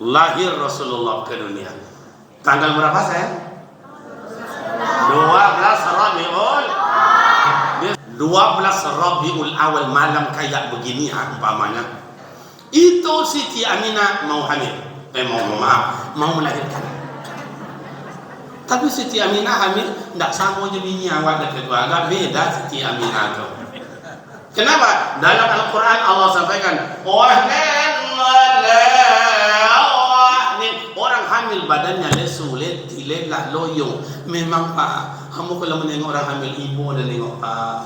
lahir Rasulullah ke dunia. Tanggal berapa sayang? 12 Rabiul Awal, malam kayak begini umpamanya. Itu Siti Aminah mau hamil, mau melahirkan. Tapi Siti Aminah hamil tidak sama je bini awak dan kedua, agak beda Siti Aminah tu. Kenapa? Dalam Al-Quran Allah sampaikan, orang hamil badannya lesu, letih, lelah, loyo. Memang Pak, kamu kalau menengok orang hamil ibu dan nengok Pak.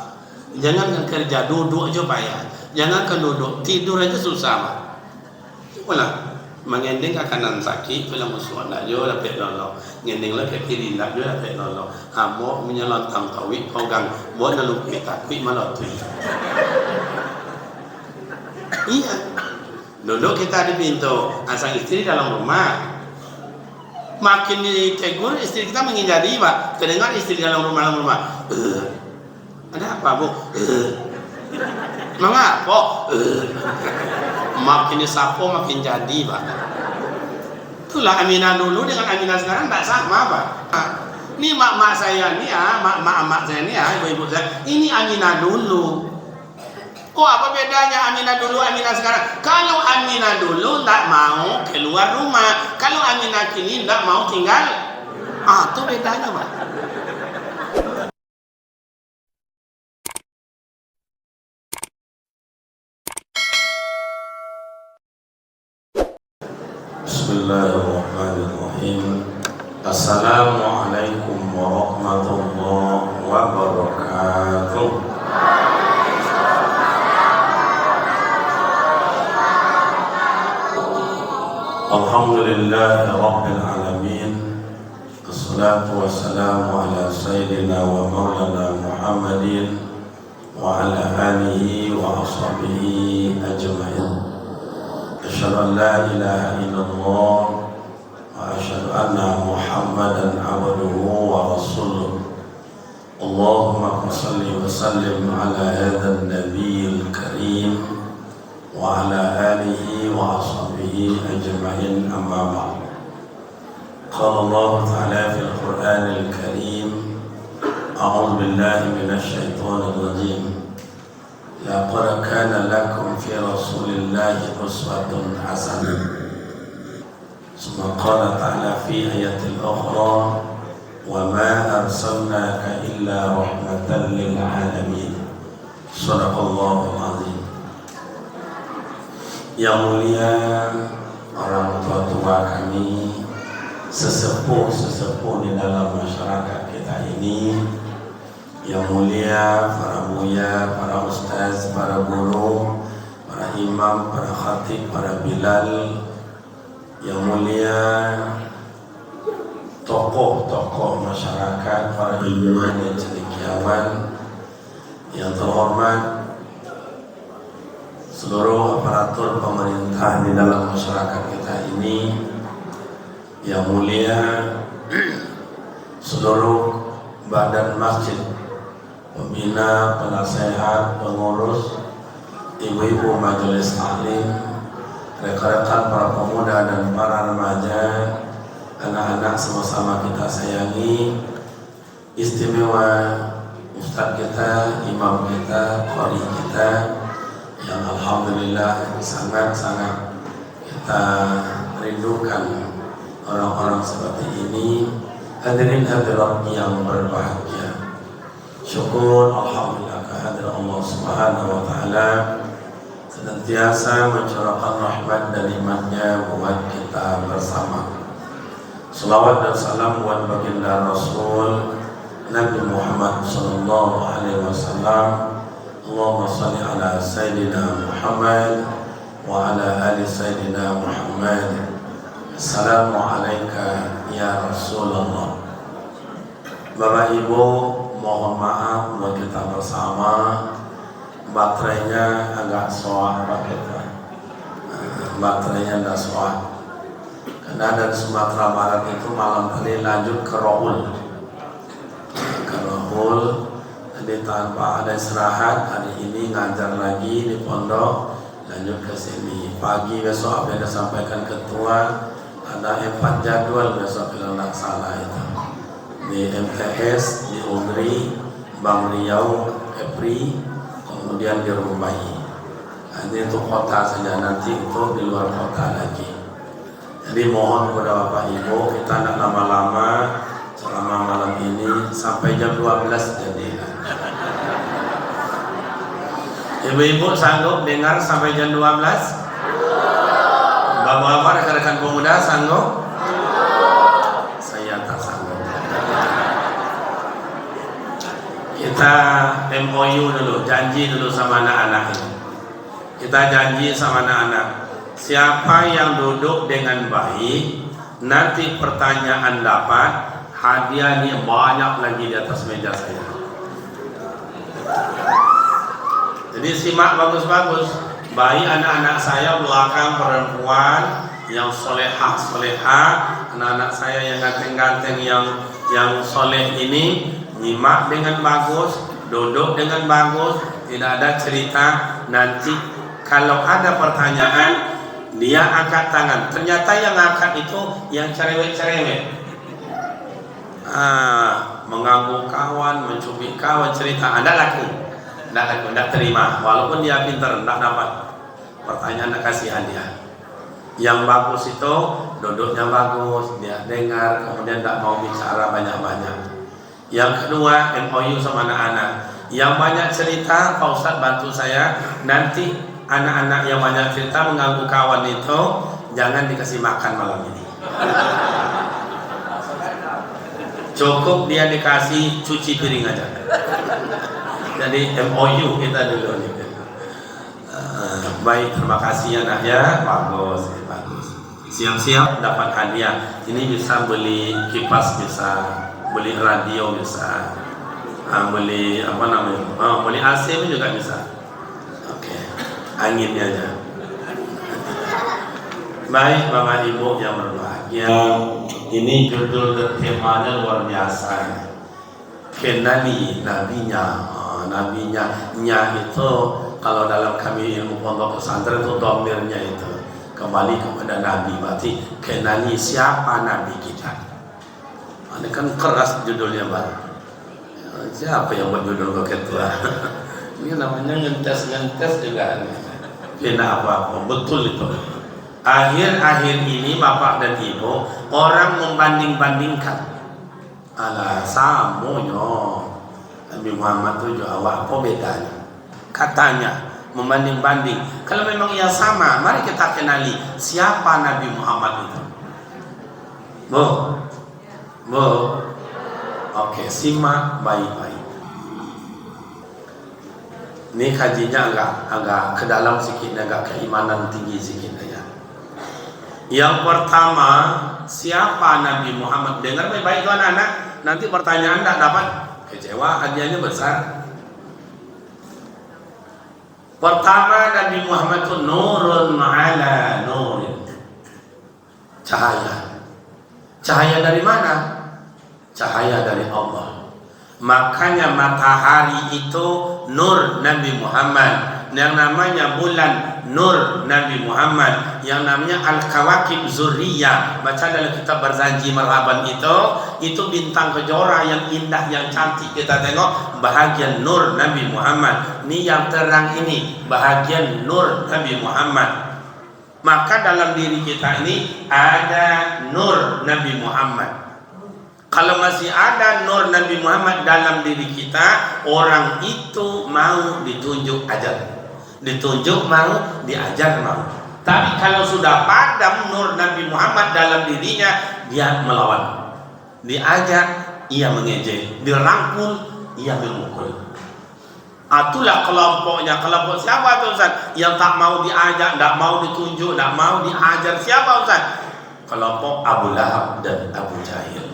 Jangankan kerja, duduk aja payah. Jangankan duduk, tidur aja susah Pak. Itulah, mengending ke kanan sakit, kalau musuh nak jo dapat lolo. Ngending lah ke kiri nak jo dapat lolo. Kamu menyelontang tawik, pegang, buat naluk kita, kuih malah tu. Iya, duduk kita di pintu, asal istri dalam rumah. Makin ditegur istri kita menghindari Pak. Kedengar istri dalam rumah. Ada apa Bu? Mengapa? Makin disapo makin jadi Pak. Itulah Aminah dulu dengan Aminah sekarang tak sama Pak. Ini mak saya ni mak saya ni ibu-ibu saya. Ini Aminah dulu. Oh, apa bedanya Aminah dulu, Aminah sekarang? Kalau Aminah dulu tak mau keluar rumah, kalau Aminah kini tak mau tinggal, itu bedanya Pak. Bismillahirrahmanirrahim. Assalamualaikum warahmatullahi wabarakatuh. Alhamdulillah Rabbil Alamin. Assalatu wassalamu ala Sayyidina wa Maulana Muhammadin wa ala alihi wa ashabihi ajma'in. Asyhadu an la ilaha illallah wa asyhadu anna Muhammadan abduhu wa rasuluh. Allahumma salli wa sallim ala hadzal nabiyil karim wa ala alihi wa ashabihi ajma'in, amma ba'd. Qala Allah ta'ala fil Qur'anil Karim, a'udzu billahi minasy syaithanir rajim. Laqad kana lakum fi Rasulillahi uswatun hasanah. Summa qala ta'ala fi ayatil ukhra, wa ma arsalnaka illa rahmatan lil alamin. Shadaqallahul azim. Yang mulia orang tua-tua kami, sesepuh-sesepuh di dalam masyarakat kita ini, yang mulia para buya, para ustaz, para guru, para imam, para khatib, para bilal, yang mulia tokoh-tokoh masyarakat, para ilmuwan dan cendekiawan, yang terhormat seluruh aparatur pemerintah di dalam masyarakat kita ini, yang mulia seluruh badan masjid, pembina, penasehat, pengurus, ibu-ibu majelis taklim, rekan-rekan para pemuda dan para remaja, anak-anak sama-sama kita sayangi, istimewa ustaz kita, imam kita, qari kita, yang alhamdulillah sangat-sangat kita rindukan orang-orang seperti ini. Hadirin hadirat yang berbahagia, syukur alhamdulillah kehadiran Allah Subhanahu wa taala senantiasa mencurahkan rahmat dan nikmatnya buat kita bersama. Salawat dan salam buat baginda Rasul Nabi Muhammad sallallahu alaihi wasallam. Allahumma salli ala Sayyidina Muhammad wa ala ali Sayyidina Muhammad. Assalamualaikum ya Rasulullah. Bapak Ibu, mohon maaf buat kita bersama, baterainya agak soak Pak kita. Baterainya agak soak. Karena dari Sumatera Barat itu malam tadi lanjut ke Rohul. Jadi tanpa ada istirahat, hari ini ngajar lagi di pondok Lanjut ke sini. Pagi besok apa yang disampaikan ketua, ada 4 jadwal besok kalau tidak salah itu. Di MTS, di Undri, Bang Riau, Epri, kemudian di Rumbai. Ini untuk kota saja, nanti itu di luar kota lagi. Jadi mohon kepada Bapak Ibu, kita tidak lama-lama selama malam ini sampai jam 12 jadi. Ibu-ibu sanggup dengar sampai jam 12? Bapak-bapak, rekan-rekan pemuda sanggup? Saya tak sanggup. Kita MOU dulu, janji dulu sama anak-anak ini. Kita janji sama anak-anak, siapa yang duduk dengan baik, nanti pertanyaan dapat, hadiahnya banyak lagi di atas meja saya. Jadi simak bagus-bagus. Bayi anak-anak saya belakang perempuan yang solehah, anak-anak saya yang ganteng-ganteng yang soleh ini, nyimak dengan bagus, duduk dengan bagus, tidak ada cerita. Nanti kalau ada pertanyaan, dia angkat tangan. Ternyata yang angkat itu yang cerewet-cerewet, mengganggu kawan, mencubit kawan, cerita. Anda laku. Tidak terima, walaupun dia pintar, tidak dapat. Pertanyaan tidak kasih hadiah. Yang bagus itu duduknya bagus, dia dengar, kemudian tidak mau bicara banyak-banyak. Yang kedua, MOU sama anak-anak. Yang banyak cerita, Pak Ustadz bantu saya. Nanti anak-anak yang banyak cerita mengganggu kawan itu jangan dikasih makan malam ini. Cukup dia dikasih cuci piring aja. Jadi MOU kita dulu nih. Baik, terima kasih anak ya. Bagus. Siap-siap dapat hadiah. Ini bisa beli kipas, bisa beli radio, bisa beli apa namanya? Beli AC juga bisa. Oke. Anginnya aja. Baik Bapak Ibu yang berbahagia. Ini judul dan temanya luar biasa. Kenali nabinya. Nabinya itu kalau dalam kami ilmu pondok pesantren itu domirnya itu kembali kepada nabi, berarti kenali siapa nabi kita. Ini kan keras judulnya Pak. Siapa yang buat judul ketua? Ini namanya ngentes juga. Kena apa-apa, betul itu. Akhir-akhir ini Bapak dan Ibu orang membanding-bandingkan. Alah samonyo Nabi Muhammad itu awak apa bedanya? Katanya membanding-banding. Kalau memang ia sama, mari kita kenali siapa Nabi Muhammad itu. Bu, oke, simak baik-baik. Ini kajinya agak ke dalam sedikit, agak keimanan tinggi sedikit ya. Yang pertama, siapa Nabi Muhammad? Dengar baik-baik tuan anak. Nanti pertanyaan tidak dapat kecewa, hadiahnya besar. Pertama, Nabi Muhammad itu nurun ala nurin. Cahaya. Cahaya dari mana? Cahaya dari Allah. Makanya matahari itu nur Nabi Muhammad. Yang namanya bulan nur Nabi Muhammad. Yang namanya Al-Kawakib Zurriyah. Baca dalam kitab Barzanji Marhaban itu bintang kejora yang indah, yang cantik. Kita tengok bahagian nur Nabi Muhammad. Ini yang terang ini bahagian nur Nabi Muhammad. Maka dalam diri kita ini ada nur Nabi Muhammad. Kalau masih ada nur Nabi Muhammad dalam diri kita, orang itu mau ditunjuk ajar, ditunjuk mau, diajar mau. Tapi kalau sudah padam nur Nabi Muhammad dalam dirinya, dia melawan. Diajak, ia mengejek. Dirangkul, ia memukul. Itulah kelompoknya. Kelompok siapa tuh Ustaz? Yang tak mau diajak, tak mau ditunjuk, tak mau diajar. Siapa Ustaz? Kelompok Abu Lahab dan Abu Jahil.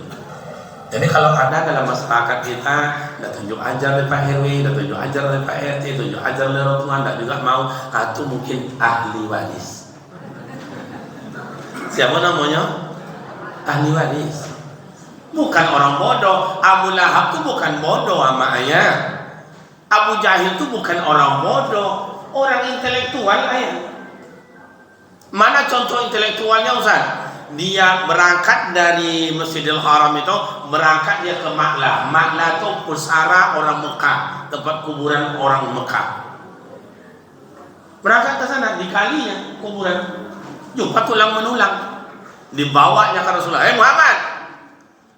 Jadi kalau ada dalam masyarakat kita, tidak tunjuk ajar oleh Pak RW, tidak tunjuk ajar oleh Pak RT, tunjuk ajar oleh orang tua, tidak juga mau, itu mungkin ahli waris. Siapa namanya? Ahli waris. Bukan orang bodoh. Abu Lahab itu bukan bodoh sama ayah. Abu Jahil itu bukan orang bodoh. orang intelektual ayah. Mana contoh intelektualnya Ustaz? Dia berangkat dari Masjidil Haram itu, berangkat dia ke Maklah. Maklah itu pusara orang Mekah, tempat kuburan orang Mekah. Berangkat ke sana, di kalinya kuburan, jumpa tulang menulang, dibawanya ke Rasulullah. Muhammad,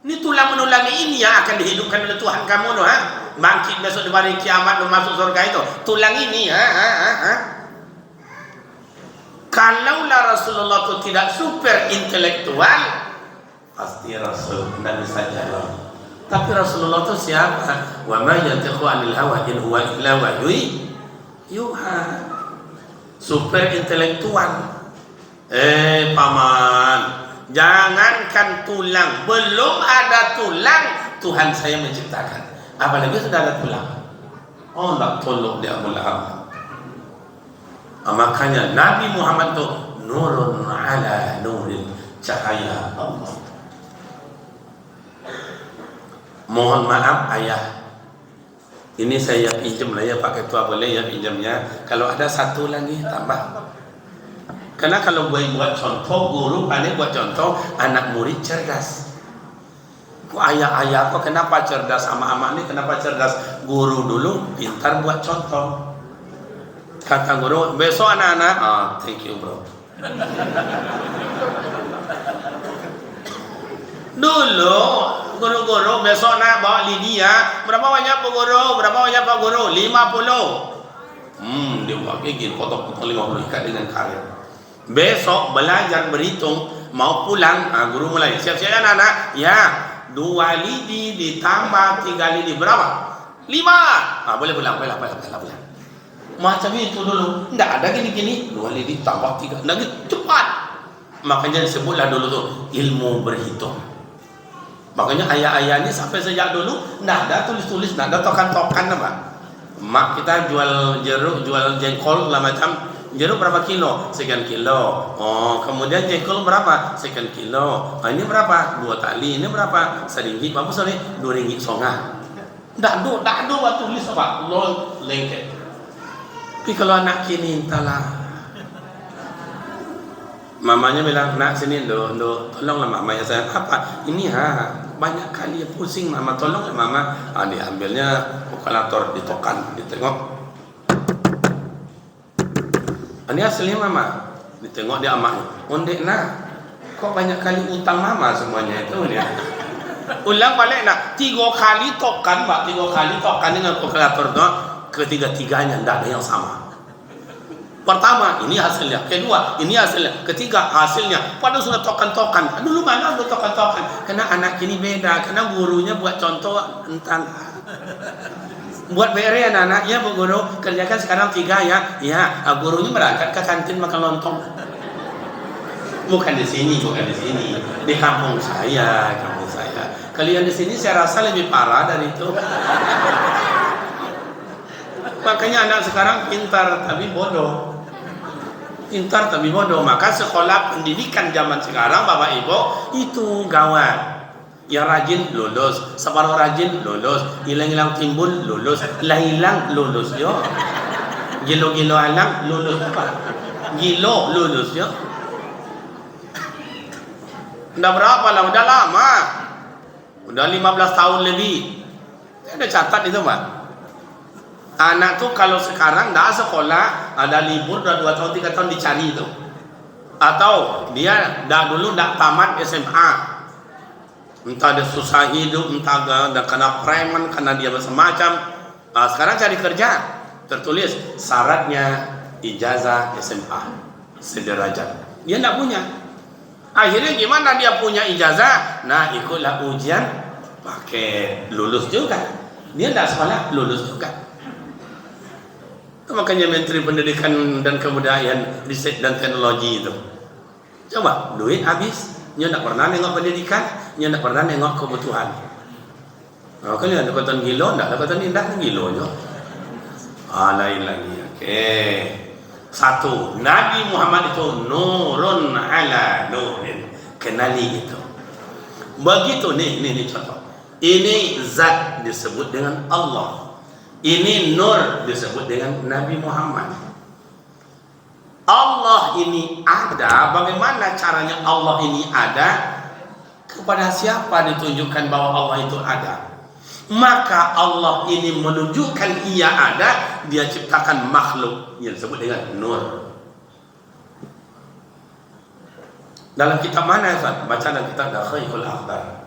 ini tulang menulang ini yang akan dihidupkan oleh Tuhan kamu, no, ha? Bangkit besok di hari kiamat, no, masuk surga itu. Tulang ini, Kalaulah Rasulullah itu tidak super intelektual, pasti Rasul tidak bisa jalan. Tapi Rasulullah itu siapa? Wa ma yantiqu 'anil hawa in huwa illa wahyu yuha. Super intelektual. Paman, jangankan tulang, belum ada tulang Tuhan saya menciptakan, apalagi sudah ada tulang. Oh, tak tolong dia mulai. Makanya Nabi Muhammad itu nurun ala nurin, cahaya Allah. Mohon maaf ayah, ini saya pinjam lah ya, Pak Ketua boleh ya pinjamnya. Kalau ada satu lagi tambah. Karena kalau buat contoh, guru pandai buat contoh, anak murid cerdas. Ayah-ayah kok kenapa cerdas, sama amak ini kenapa cerdas? Guru dulu pintar buat contoh. Kata guru, besok anak-anak, thank you bro. Dulu guru-guru besok nak bawa Lydia, berapa banyak Pak Guru? Berapa banyak Pak Guru? 50. Dia buat gini, potong-potong 50 ikat dengan karet. Besok belajar berhitung, mau pulang, guru mulai siap-siap anak-anak. Ya, 2 lidi ditambah 3 lidi berapa? 5. Boleh pulang. Macam itu dulu, tidak ada gini-gini. 2 lidi tambah 3, tidak gitu, cepat. Makanya disebutlah dulu tuh ilmu berhitung. Makanya ayah-ayah ini sampai sejak dulu tidak ada tulis-tulis, tidak ada tokan-tokan apa. Mak kita jual jeruk, jual jengkol lah macam. Jeruk berapa kilo? Sekian kilo. Kemudian jengkol berapa? Sekian kilo. Ini berapa? 2 tali. Ini berapa? RM1. Bagus sorry, RM2.5. Dah do tulis apa? Lol lengket. Tapi kalau anak kini entahlah. Mamanya bilang, nak sini do, tolonglah mamanya saya. Apa? Ini banyak kali pusing mama, tolonglah mama. Diambilnya kalkulator, ditokan, ditengok. Ini hasilnya mama. Ditengok dia amaknya. Ondek nak, kok banyak kali utang mama semuanya itu dia. Ulang balik nak, 3 kali tokan, Mbak, 3 kali tokan dengan kalkulator itu. Ketiga-tiganya tidak ada yang sama. Pertama, ini hasilnya. Kedua, ini hasilnya. Ketiga, hasilnya. Padahal sudah tokan-tokan. Dulu mana ada tokan-tokan? Karena anak ini beda. Karena gurunya buat contoh entah. Buat PR anak-anak, ya Bu Guru, kerjakan sekarang 3 ya. Ya, gurunya berangkat ke kantin makan lontong. Bukan di sini. Di kampung saya. Kalian di sini saya rasa lebih parah dari itu. Makanya anak sekarang pintar tapi bodoh. Maka sekolah pendidikan zaman sekarang Bapak Ibu itu gawat. Yang rajin lulus, separuh rajin lulus, hilang-hilang timbul lulus, hilang lulus yo. Gilo-gilo alang lulus apa? Gilo lulus yo. Udah berapa lah? Udah lama. Udah 15 tahun lebih. Ada catat itu, Pak. Anak tuh kalau sekarang dah sekolah, ada libur dah 2 tahun 3 tahun dicari itu. Atau dia dah dulu dah tamat SMA. Entah dia susah hidup, entah dah kena preman, karena dia macam-macam. Sekarang cari kerja, tertulis syaratnya ijazah SMA sederajat. Dia tidak punya. Akhirnya gimana dia punya ijazah? Nah, ikutlah ujian, pakai lulus juga. Dia tidak sekolah, lulus juga. Makanya Menteri Pendidikan dan Kebudayaan, Riset dan Teknologi itu. Coba, duit habis, dia tidak pernah nengok pendidikan, dia tidak pernah nengok kebutuhan. Kalian ada kata gilo, tidak ada kata indah, gilonya. Lain lagi. Oke. 1, Nabi Muhammad itu nurun ala nurin. Kenali itu. Begitu nih contoh. Ini zat disebut dengan Allah. Ini nur disebut dengan Nabi Muhammad. Allah ini ada, bagaimana caranya Allah ini ada? Kepada siapa ditunjukkan bahwa Allah itu ada? Maka Allah ini menunjukkan ia ada, dia ciptakan makhluk yang disebut dengan nur. Dalam kitab mana Ustaz? Baca dalam kitab Dakhaikul Akhbar.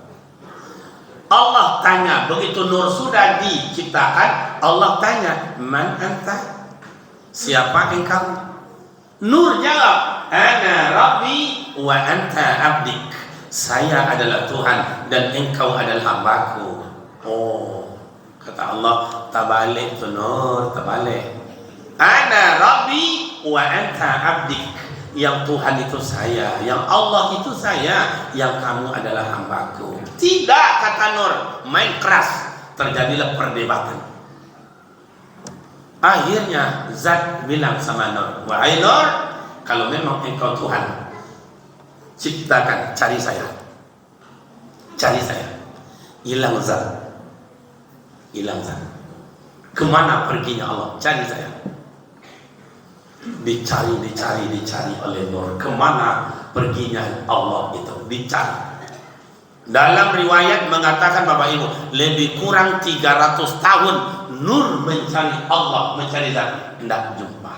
Allah tanya, begitu nur sudah diciptakan, Allah tanya, man anta? Siapa engkau? Nur jawab, ana rabbi wa anta abdik. Saya adalah Tuhan dan engkau adalah hambaku. Oh, kata Allah, tabalik tu Nur, tabalik. Ana rabbi wa anta abdik. Yang Tuhan itu saya, yang Allah itu saya, yang kamu adalah hambaku. Tidak, kata Nur, main keras. Terjadilah perdebatan. Akhirnya Zat bilang sama Nur, wahai Nur, kalau memang engkau Tuhan, ciptakan, cari saya. Cari saya. Hilang Zat. Hilang Zat. Kemana perginya Allah? Cari saya. Dicari oleh Nur. Kemana perginya Allah itu? Dicari. Dalam riwayat mengatakan Bapak Ibu, lebih kurang 300 tahun Nur mencari Allah, mencari Zat, tidak jumpa.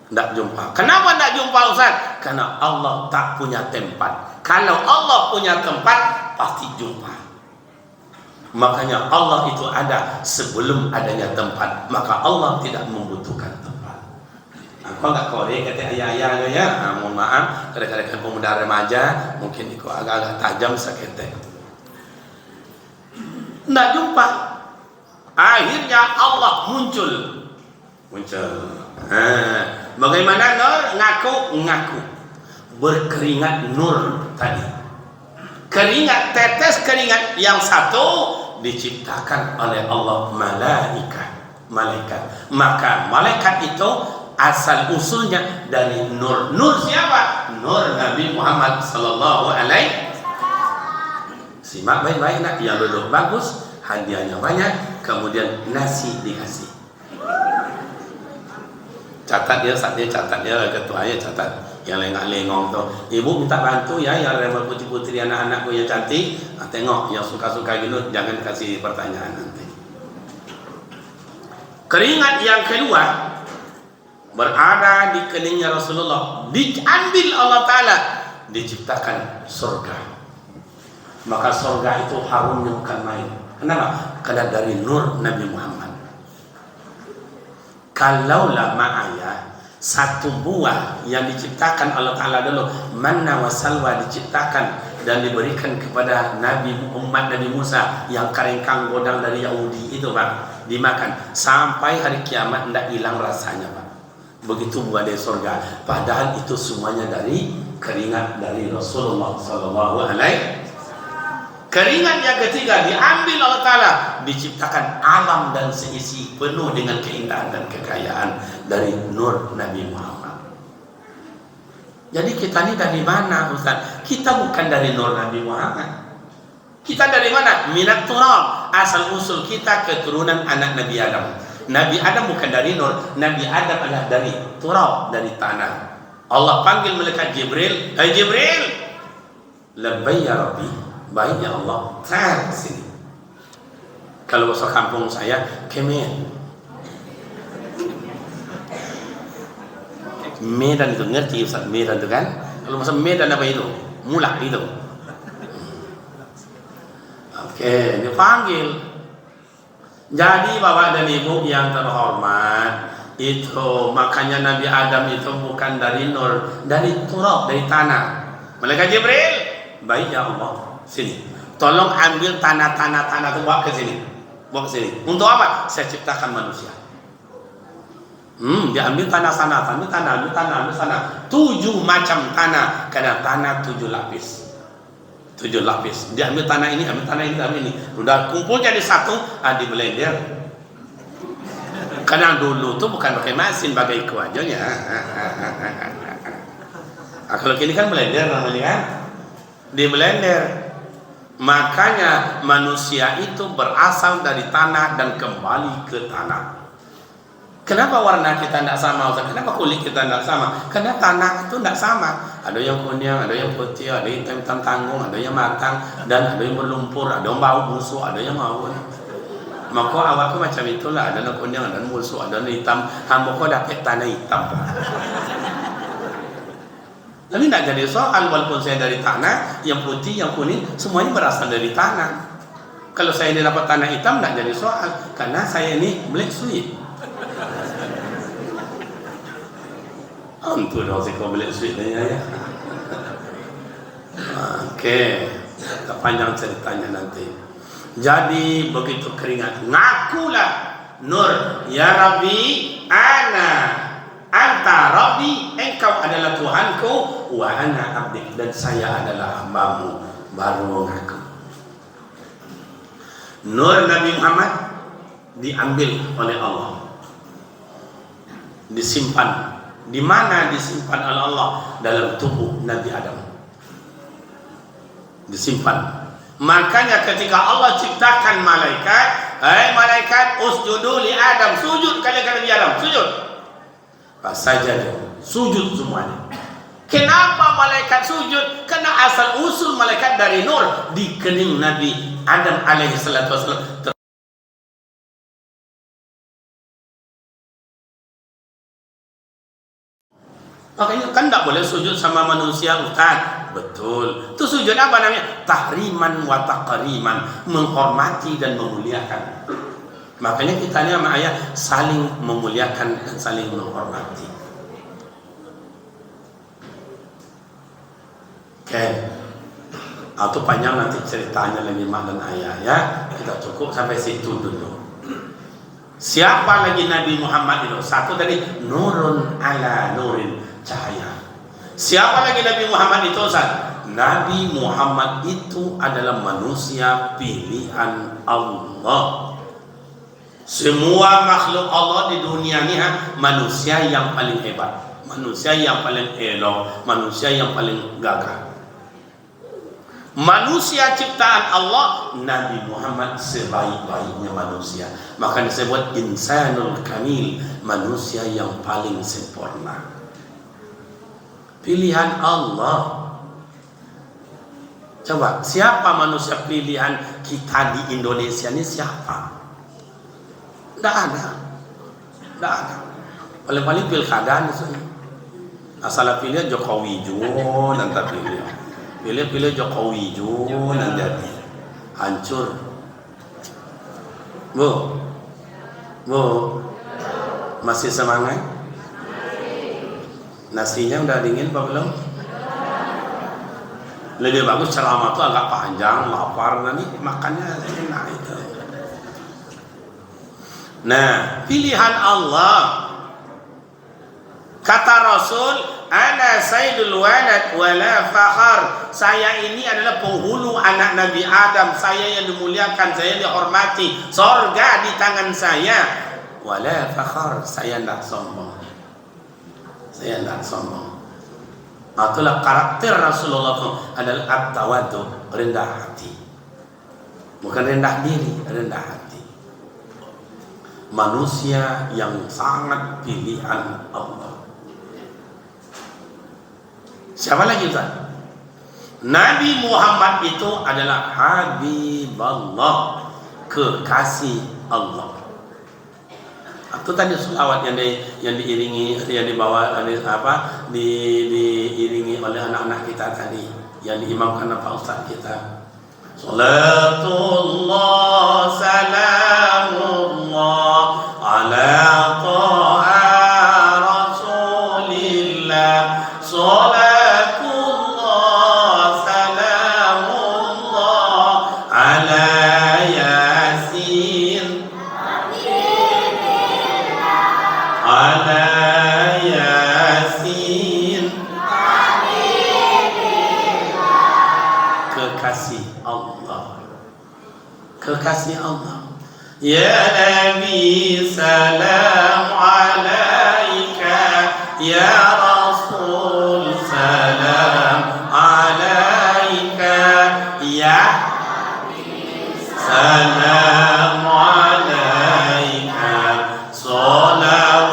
Tidak jumpa. Kenapa tidak jumpa Ustaz? Karena Allah tak punya tempat. Kalau Allah punya tempat, pasti jumpa. Makanya Allah itu ada sebelum adanya tempat. Maka Allah tidak membutuhkan tempat. Aku nggak korek kata ayah-ayah ya. Mohon maaf, kadang-kadang pemuda remaja mungkin itu agak-agak tajam seketek. Tidak jumpa. Akhirnya Allah muncul. Bagaimana Nur? Ngaku. Berkeringat Nur tadi. Keringat, tetes keringat yang satu diciptakan oleh Allah malaikat. Maka malaikat itu asal usulnya dari Nur. Nur siapa? Nur Nabi Muhammad sallallahu alaihi. Simak baik-baik nak, yang duduk bagus, hadiahnya banyak, kemudian nasi dikasih. Catat dia, ketuanya catat. Yang lengah-lengong tu, ibu minta bantu ya, yang remel putri-putri anak-anakku yang cantik. Tengok yang suka-suka gitu, jangan kasih pertanyaan nanti. Keringat yang kedua berada di keningnya Rasulullah, diambil Allah Ta'ala, diciptakan surga. Maka surga itu harumnya bukan main. Kenapa? Karena dari nur Nabi Muhammad. Kalaulah ma'ayah, satu buah yang diciptakan Allah Ta'ala dulu, manna wa salwa, diciptakan dan diberikan kepada umat Nabi Musa yang karengkang godang dari Yahudi itu Pak, dimakan sampai hari kiamat tidak hilang rasanya Pak. Begitu buah dari surga, padahal itu semuanya dari keringat dari Rasulullah sallallahu alaihi. Keringat yang ketiga diambil Allah Ta'ala, diciptakan alam dan seisi penuh dengan keindahan dan kekayaan dari nur Nabi Muhammad. Jadi kita ini dari mana Ustaz? Kita bukan dari nur Nabi Muhammad. Kita dari mana? Minat turab, asal usul kita keturunan anak Nabi Adam. Nabi Adam bukan dari nur, Nabi Adam adalah dari turab, dari tanah. Allah panggil malaikat Jibril, "Hai Jibril." "Labbaik ya Rabbi." "Baik ya Allah." "Tahan sini." Kalau bahasa kampung saya, kemen. Medan itu ngerti Ustaz, Medan itu kan? Kalau bahasa Medan apa itu? Mulak itu. Oke, dipanggil. Jadi Bapak dan Ibu yang terhormat, itu makanya Nabi Adam itu bukan dari nur, dari turab, dari tanah. Malaikat Jibril, "Baik ya Allah, sini. Tolong ambil tanah itu bawa ke sini. Bawa ke sini. Untuk apa? Saya ciptakan manusia." Dia ambil tanah sana, ambil tanah. 7 macam tanah. Karena tanah 7 lapis. 7 lapis. Dia ambil tanah ini, ambil ini. Udah kumpul jadi satu, di blender. Karena dulu tuh bukan pakai mesin, pakai iku aja ya. Kalau kini kan blender namanya kan. Di blender. Makanya manusia itu berasal dari tanah dan kembali ke tanah. Kenapa warna kita tidak sama Ustaz? Kenapa kulit kita tidak sama? Karena tanah itu tidak sama. Ada yang kuning, ada yang putih, ada yang hitam tanggung, ada yang matang, dan ada yang berlumpur, ada yang bau busuk, ada yang mau. Maka awakku macam itulah, ada yang kuning, ada yang busuk, ada yang hitam. Hamba kau dapat tanah hitam. Tapi tidak jadi soal, walaupun saya dari tanah, yang putih, yang kuning, semuanya berasal dari tanah. Kalau saya ini dapat tanah hitam, tidak jadi soal, karena saya ini black sweet. Antu dong si kau black sweet ya. Oke, panjang ceritanya nanti. Jadi begitu keringat, ngakulah Nur, ya Rabbi, anta Rabbi, engkau adalah Tuhanku, wa ana abdik, dan saya adalah hambamu, baru mengaku. Nur Nabi Muhammad diambil oleh Allah, disimpan. Di mana disimpan oleh Allah? Dalam tubuh Nabi Adam. Disimpan. Makanya ketika Allah ciptakan malaikat, hai malaikat usjudu li Adam, sujud kalian kepada Nabi Adam, sujud. Fasajadu, sujud semuanya. Kenapa malaikat sujud? Karena asal usul malaikat dari nur di kening Nabi Adam alaihi salatu wasallam. Makanya kan tidak boleh sujud sama manusia, Ustaz. Betul. Itu sujud apa namanya? Tahriman wa taqriman, menghormati dan memuliakan. Makanya kita lihat sama ayah saling memuliakan dan saling menghormati. Oke. Atau panjang nanti ceritanya lebih mak dan ayah ya. Kita cukup sampai situ dulu. Siapa lagi Nabi Muhammad itu? Satu tadi nurun ala nurin, cahaya. Siapa lagi Nabi Muhammad itu Ustaz? Nabi Muhammad itu adalah manusia pilihan Allah. Semua makhluk Allah di dunia ini manusia yang paling hebat, manusia yang paling elok, manusia yang paling gagah. Manusia ciptaan Allah, Nabi Muhammad sebaik-baiknya manusia. Maka disebut insanul kamil, manusia yang paling sempurna. Pilihan Allah. Coba, siapa manusia pilihan kita di Indonesia ini siapa? Tidak ada. Tidak ada. Paling-paling pilkada nih. Asal pilih Jokowi juga nanti pilih. Pilih Jokowi juga nanti jadi hancur. Bu, masih semangat? Nasinya udah dingin apa belum? Lebih bagus ceramah tuh agak panjang, lapar nanti makannya enak itu. Nah, pilihan Allah. Kata Rasul, ana sayyidul walad wala fakhar. Saya ini adalah penghulu anak Nabi Adam. Saya yang dimuliakan, saya yang dihormati. Sorga di tangan saya. Wala fakhar, saya tidak sombong. Saya tidak sombong. Itulah karakter Rasulullah adalah at-tawaddu, rendah hati. Bukan rendah diri, rendah hati. Manusia yang sangat pilihan Allah. Siapa lagi Ustaz? Nabi Muhammad itu adalah Habibullah, kekasih Allah. Itu tadi selawat yang diiringi, yang dibawa diiringi oleh anak-anak kita tadi, yang diimamkan Pak Ustaz kita. Salatullah salamullah ala ta'a Rasulillah. Salatullah salamullah ala Yasin, ala Yasin, kekasih Allah, kekasih Allah. Ya Nabi salam alaika, ya Rasul salam alaika, ya salam alaika, salawat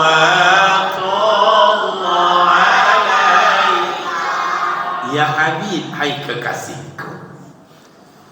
Nabi, hai kekasihku.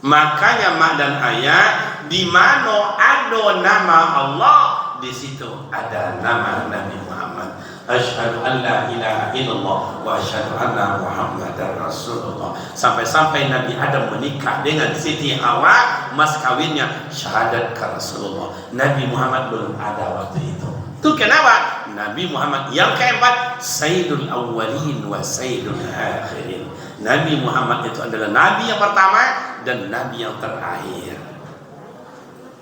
Makanya mak dan ayah, di mana ada nama Allah, di situ ada nama Nabi Muhammad. Asyhadu an la ilaha illallah wa asyhadu anna Muhammadar Rasulullah. Sampai-sampai Nabi Adam menikah dengan Siti Hawa, mas kawinnya syahadat ke Rasulullah. Nabi Muhammad belum ada waktu itu. Itu kenapa? Nabi Muhammad yang keempat, Sayyidul Awwalin wa Sayyidul Akhirin. Nabi Muhammad itu adalah Nabi yang pertama dan Nabi yang terakhir.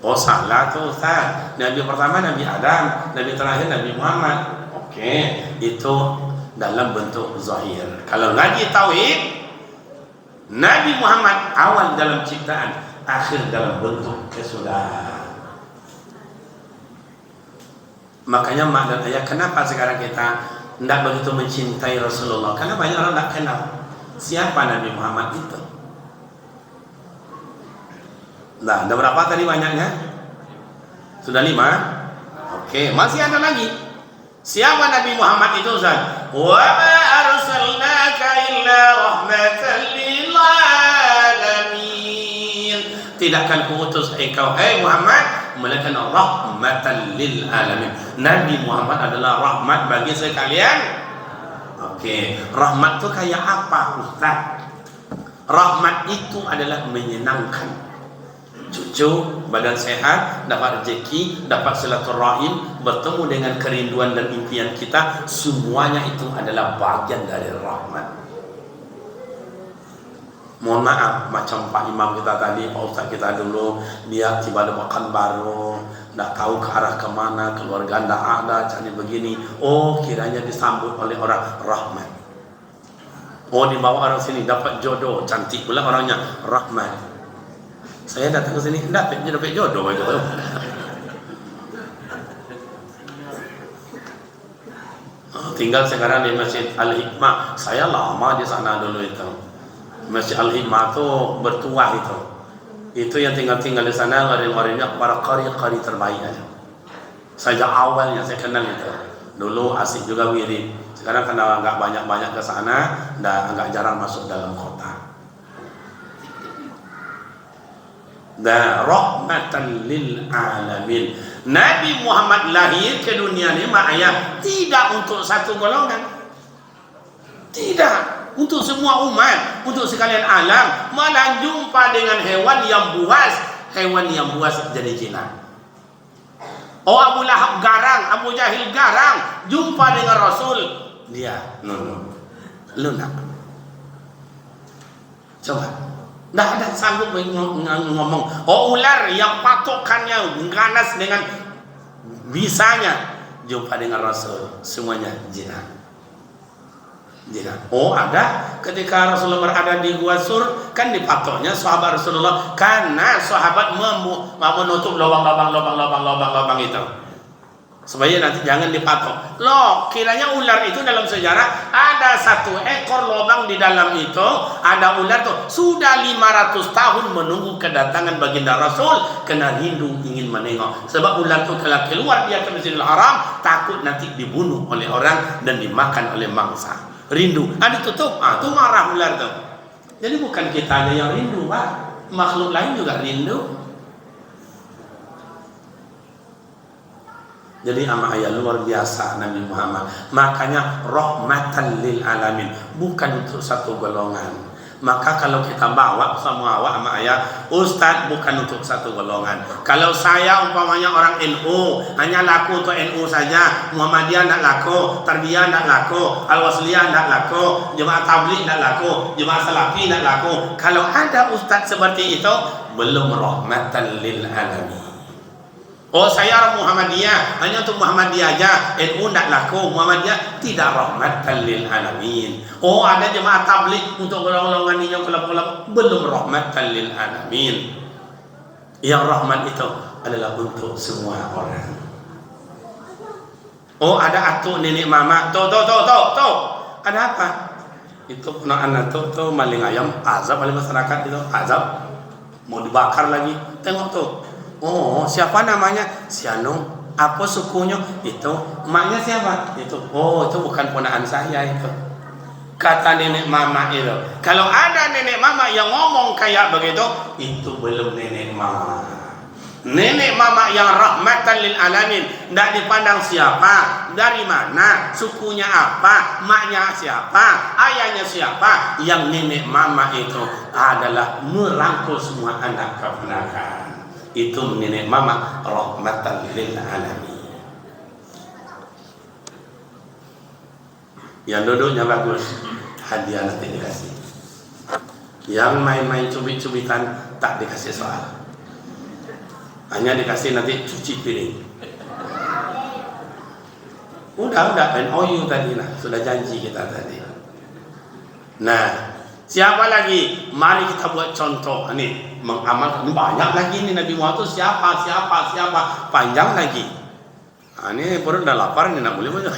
Oh salah tuh Ustaz. Nabi pertama Nabi Adam, Nabi terakhir Nabi Muhammad. Oke, itu dalam bentuk zahir. Kalau ngaji tauhid, Nabi Muhammad awal dalam ciptaan, akhir dalam bentuk kesudahan. Makanya mak dan ayah, kenapa sekarang kita tidak begitu mencintai Rasulullah? Karena banyak orang tidak kenal siapa Nabi Muhammad itu. Nah, ada berapa tadi banyaknya? Sudah 5? Oke, masih ada lagi. Siapa Nabi Muhammad itu, Ustaz? Wa ma arsalnaka illa rahmatan lil alamin. Tidakkan kuutus engkau, Muhammad, melainkan rahmatan lil alamin. Nabi Muhammad adalah rahmat bagi sekalian. Oke, rahmat itu kayak apa, Ustaz? Rahmat itu adalah menyenangkan. Cucu, badan sehat, dapat rezeki, dapat silaturahim, bertemu dengan kerinduan dan impian kita, semuanya itu adalah bagian dari rahmat. Mohon maaf, macam Pak Imam kita tadi, Pak Ustaz kita dulu, dia tiba ada makan baru, tidak tahu ke arah kemana, keluarga tidak ada, cari begini. Oh, kiranya disambut oleh orang rahmat. Oh, dibawa orang sini dapat jodoh, cantik pula orangnya, rahmat. Saya datang ke sini, dapat jodoh aja. Tinggal sekarang di Masjid Al-Hikmah. Saya lama di sana dulu itu. Masjid Al-Hikmah itu bertuah itu. Itu yang tinggal di sana, ngarim-ngarimnya para qari-qari terbaik aja. Sejak awalnya saya kenal itu. Dulu asik juga wirid. Sekarang karena agak banyak-banyak ke sana, dan agak jarang masuk dalam kota. Dan rahmatan lil alamin. Nabi Muhammad lahir ke dunia ini makanya tidak untuk satu golongan, tidak untuk semua umat, untuk sekalian alam. Malah jumpa dengan hewan yang buas jadi jinak. Oh, Abu Lahab garang, Abu Jahil garang, jumpa dengan Rasul, dia lunak. Coba, tidak ada sanggup ngomong. Oh, ular yang patokannya ganas dengan bisanya, jumpa dengan Rasul, semuanya jinak. Oh, ada ketika Rasulullah berada di Gua Sur, kan dipatoknya sahabat Rasulullah karena sahabat menutup lubang itu supaya nanti jangan dipatok. Loh, kiranya ular itu dalam sejarah ada satu ekor lubang di dalam itu, ada ular tuh sudah 500 tahun menunggu kedatangan baginda Rasul, kena rindu ingin menengok. Sebab ular itu kalau keluar dia ke Masjidil Haram takut nanti dibunuh oleh orang dan dimakan oleh mangsa. Rindu, ada tutup, tuh marah ular tuh. Jadi bukan kita aja yang rindu, Pak, makhluk lain juga rindu. Jadi ama ayat luar biasa Nabi Muhammad. Makanya rahmatan lil alamin, bukan untuk satu golongan. Maka kalau kita bawa semua ama ayat, Ustaz bukan untuk satu golongan. Kalau saya umpamanya orang NU, hanya laku untuk NU saja, Muhammadiyah tidak laku, Tarbiyah tidak laku, Al-Wasliyah tidak laku, Jemaah Tabligh tidak laku, Jemaah Salafi tidak laku. Kalau ada ustaz seperti itu, belum rahmatan lil alamin. Oh, saya orang Muhammadiyah, hanya untuk Muhammadiyah aja, NU tidak laku, Muhammadiyah tidak rahmatan lil alamin. Oh, ada jemaah tabligh untuk golongan ini yang kelab-kelab, belum rahmatan lil alamin. Yang rahmat itu adalah untuk semua orang. Oh, ada atuk nenek mama, tuh. Ada apa? Itu anak tuh maling ayam, azab oleh masyarakat itu, azab. Mau dibakar lagi, tengok tuh. Oh, siapa namanya? Si Anu. Apa sukunya? Itu. Emaknya siapa? Itu. Oh, itu bukan ponakan saya itu. kata nenek mama itu. Kalau ada nenek mama yang ngomong kayak begitu, itu belum nenek mama. Nenek mama yang rahmatan lil alamin, tidak dipandang siapa, dari mana, sukunya apa, maknya siapa, ayahnya siapa. Yang nenek mama itu adalah merangkul semua anak keponakan. Itu nenek mama rahmatan lil alamin. Yang duduknya bagus, hadiah nanti dikasih. Yang main-main cubit-cubitan tak dikasih soal, hanya dikasih nanti cuci piring. Udah NOU tadi lah, sudah janji kita tadi. Nah, siapa lagi? Mari kita buat contoh nih, mengamalkan. Banyak lagi nih Nabi Muhammad itu siapa, panjang lagi. Ini baru udah lapar nih, nak boleh banyak.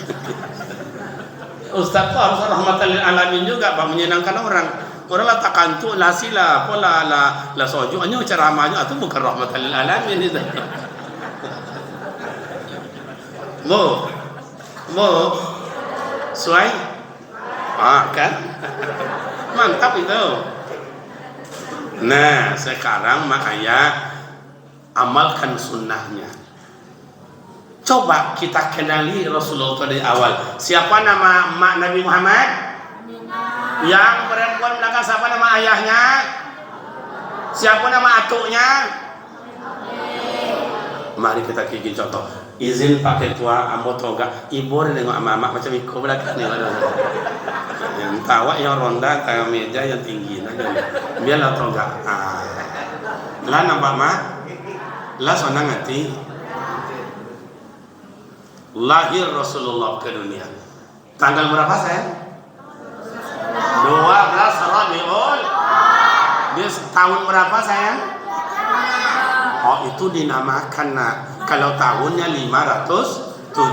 Ustaz tuh harus rahmatan lil alamin juga, Pak, menyenangkan orang. Orang lah takantu lah sila pola la soju anyo ceramahnya itu bukan rahmatan lil alamin itu. Mo suai kan mantap itu. Nah, sekarang makanya amalkan sunnahnya. Coba kita kenali Rasulullah dari awal. Siapa nama mak Nabi Muhammad? Yang perempuan belakang siapa nama ayahnya? Siapa nama atuknya? Mari kita bikin contoh. Izin pakai tua ambo toga. Ibu nengok ama macam iko belakang nih. Yang tawa yang ronda, kayak meja yang tinggi. Biarlah toga. Lah nampak mak? Lah sonang hati. Lahir Rasulullah ke dunia tanggal berapa sayang? 12 Rabiul. Dia tahun berapa sayang? Oh, itu dinamakan kalau tahunnya 571.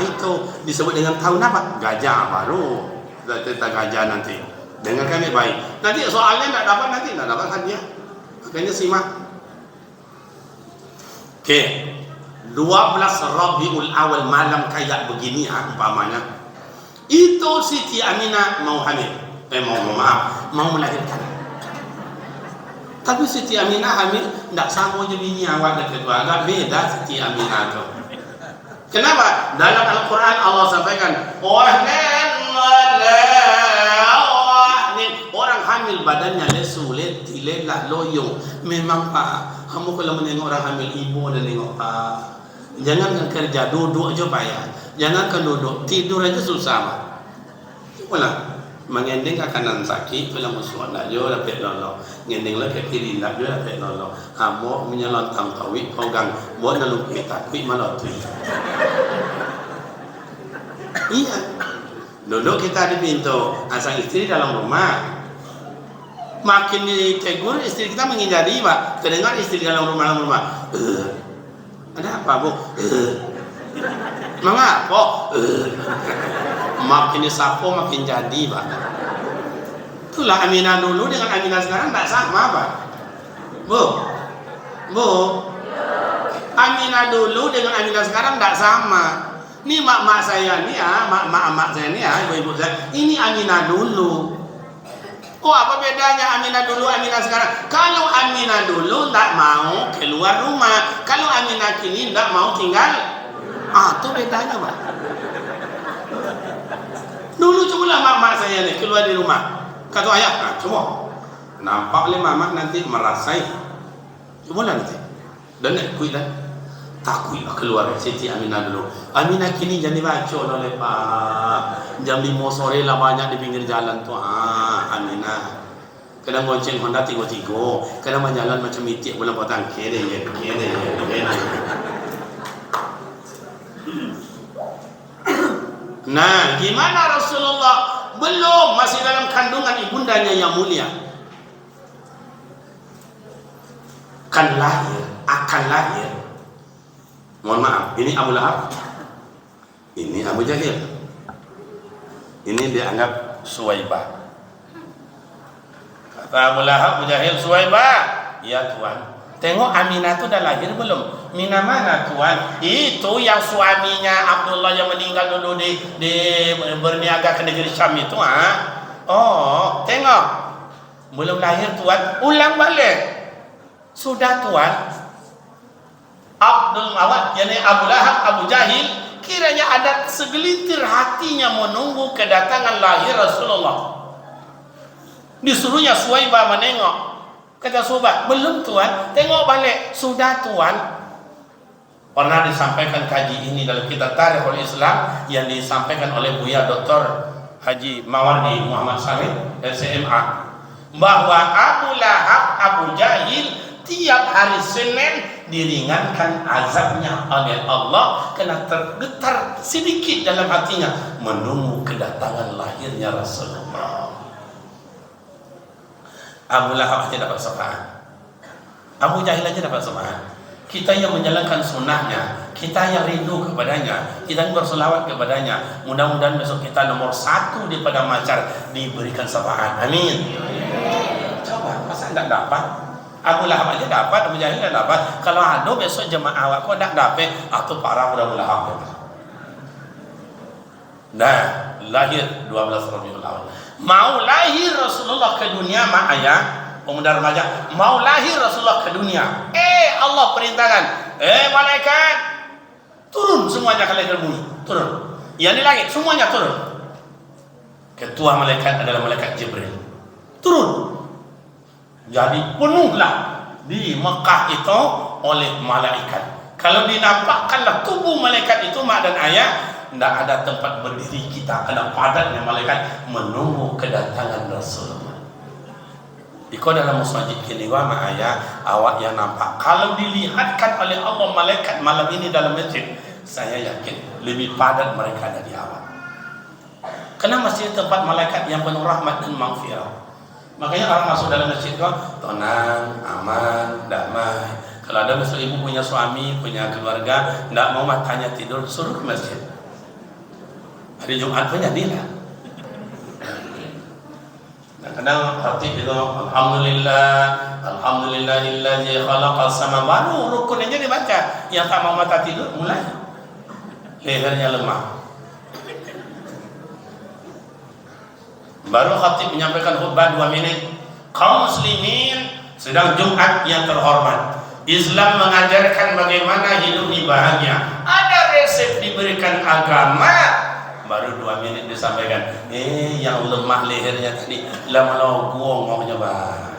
Itu disebut dengan tahun apa? Gajah baru. Kita gajah nanti. Dengar kami baik. Nanti soalnya tidak dapat hadiah. Makanya simak. Oke. 12 Rabiul Awal malam kayak begini umpamanya. Itu Siti Aminah mau hamil. Mau melahirkan. Tapi Siti Aminah hamil tidak sama je bini awal dan kedua, agak beda Siti Aminah itu. Kenapa? Dalam Al-Quran Allah sampaikan, orang hamil badannya lesu, letih, lelah, loyo. Memang Pak, kamu kalau menengok orang hamil ibu dan nengok Pak. Jangan kerja, duduk aja payah. Jangan duduk, tidur aja susah. Wala, mengending ke kanan sakit, kalau musuh nak jo dapat lolo. Ngending lah ke kiri nak jo dapat lolo. Kamu menyelontang tawik, pegang, buat lalu kita, kui malotui. Iya, duduk kita di pintu, asal istri dalam rumah. Makin ditegur istri kita menghindari, Pak. Terdengar istri dalam rumah. Ada apa, Bu? Mama, kok? Makin sapo makin jadi, Pak. Itulah Aminah dulu dengan Aminah sekarang tak sama, Pak. Bu. Aminah dulu dengan Aminah sekarang tak sama. Ini mak saya nih ya, mak saya nih ya, ibu saya. Ini Aminah dulu. Oh, apa bedanya Aminah dulu, Aminah sekarang? Kalau Aminah dulu tak mau keluar rumah, kalau Aminah kini tak mau tinggal, itu bedanya, Pak. Dulu cobalah mak saya nih keluar di rumah, kata ayah, coba nampak oleh mama nanti merasai, cobalah nanti, dan kui dan takut keluar Siti Aminah dulu. Aminah kini jadi bacol oleh Pak. Jam 5 sore lah banyak di pinggir jalan tu. Aminah. Kadang gonceng Honda tigo-tigo, kadang berjalan macam itik bola potang kere. Nah, gimana Rasulullah? Belum, masih dalam kandungan ibundanya yang mulia. Akan lahir. Mohon maaf, ini Abu Lahab, ini Abu Jahil, ini dianggap Suwaibah. Kata Abu Lahab, Abu Jahil, Suwaibah, ya Tuhan, Tengok Aminah tu dah lahir belum? Mina mana tuan? Itu yang suaminya Abdullah yang meninggal dulu di berniaga ke negeri Syam itu, ha? Oh, tengok. Belum lahir tuan, ulang balik. Sudah tuan. Abdul Mawad, yakni Abu Lahab, Abu Jahil, kiranya ada segelintir hatinya menunggu kedatangan lahir Rasulullah. Disuruhnya Suwaibah menengok. Kata Suwaibah, belum tuan. Tengok balik. Sudah tuan. Pernah disampaikan kaji ini dalam kitab Tarikhul Islam yang disampaikan oleh Buya Dr. Haji Mawardi Muhammad Saleh LCMA, bahwa Abu Lahab, Abu Jahil tiap hari Senin diringankan azabnya oleh Allah karena tergetar sedikit dalam hatinya menunggu kedatangan lahirnya Rasulullah. Abu Lahab aja dapat syafaat, Abu Jahil aja dapat syafaat. Kita yang menjalankan sunnahnya, kita yang rindu kepadanya, kita yang berselawat kepadanya, mudah-mudahan besok kita nomor 1 di padang mahsyar diberikan syafaat. Amin. Coba, masa tidak dapat? Abu Lahab aja dapat, Abu Jahil tidak dapat. Kalau ada besok jemaah awak kok tidak dapat, atau parah Abu Lahab. Nah, lahir 12 Rabiul Awal. Mau lahir Rasulullah ke dunia, mak ayah, pemuda remaja, mau lahir Rasulullah ke dunia. Allah perintahkan, malaikat, turun semuanya ke langit bumi, turun. Yang di langit semuanya turun. Ketua malaikat adalah malaikat Jibril. Turun. Jadi penuhlah di Mekah itu oleh malaikat. Kalau dinampakkanlah tubuh malaikat itu, mak dan ayah, tidak ada tempat berdiri kita, ada padatnya malaikat menunggu kedatangan Rasulullah. Iko dalam musnad kini wa ma'aya awak yang nampak. Kalau dilihatkan oleh Allah malaikat malam ini dalam masjid, saya yakin lebih padat mereka dari awak. Karena masjid tempat malaikat yang penuh rahmat dan maghfirah. Makanya orang masuk dalam masjid itu tenang, aman, damai. Kalau ada misal ibu punya suami, punya keluarga, tidak mau matanya tidur, suruh ke masjid. Hari Jumat pun jadilah. Kadang arti itu alhamdulillahilladzi khalaqas samawati, baru rukun aja dibaca. Yang tak mau mata tidur mulai lehernya lemah. Baru khatib menyampaikan khutbah 2 menit. Kaum muslimin, sedang Jumat yang terhormat, Islam mengajarkan bagaimana hidup di bahagia. Ada resep diberikan agama. Baru 2 menit disampaikan, yang lemah lehernya tadi lama-lama ngomongnya bah.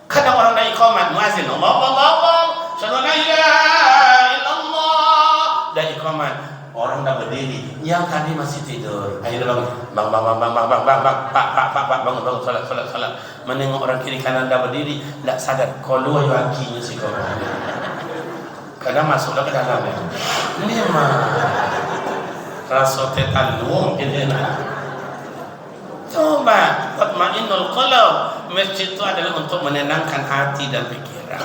Kadang orang dari iqamat muazin Allah syahadu la ilaha illallah, dari iqamat orang dah berdiri, yang tadi masih tidur, akhirnya bang pak bangun salat, menengok orang kiri kanan dah berdiri, tidak sadar kalau kakinya si kau. Kadang masuklah ke dalam ya. Ini mah rasa tetalung gitu nah. Coba tatmainnul qalb. Masjid itu adalah untuk menenangkan hati dan pikiran.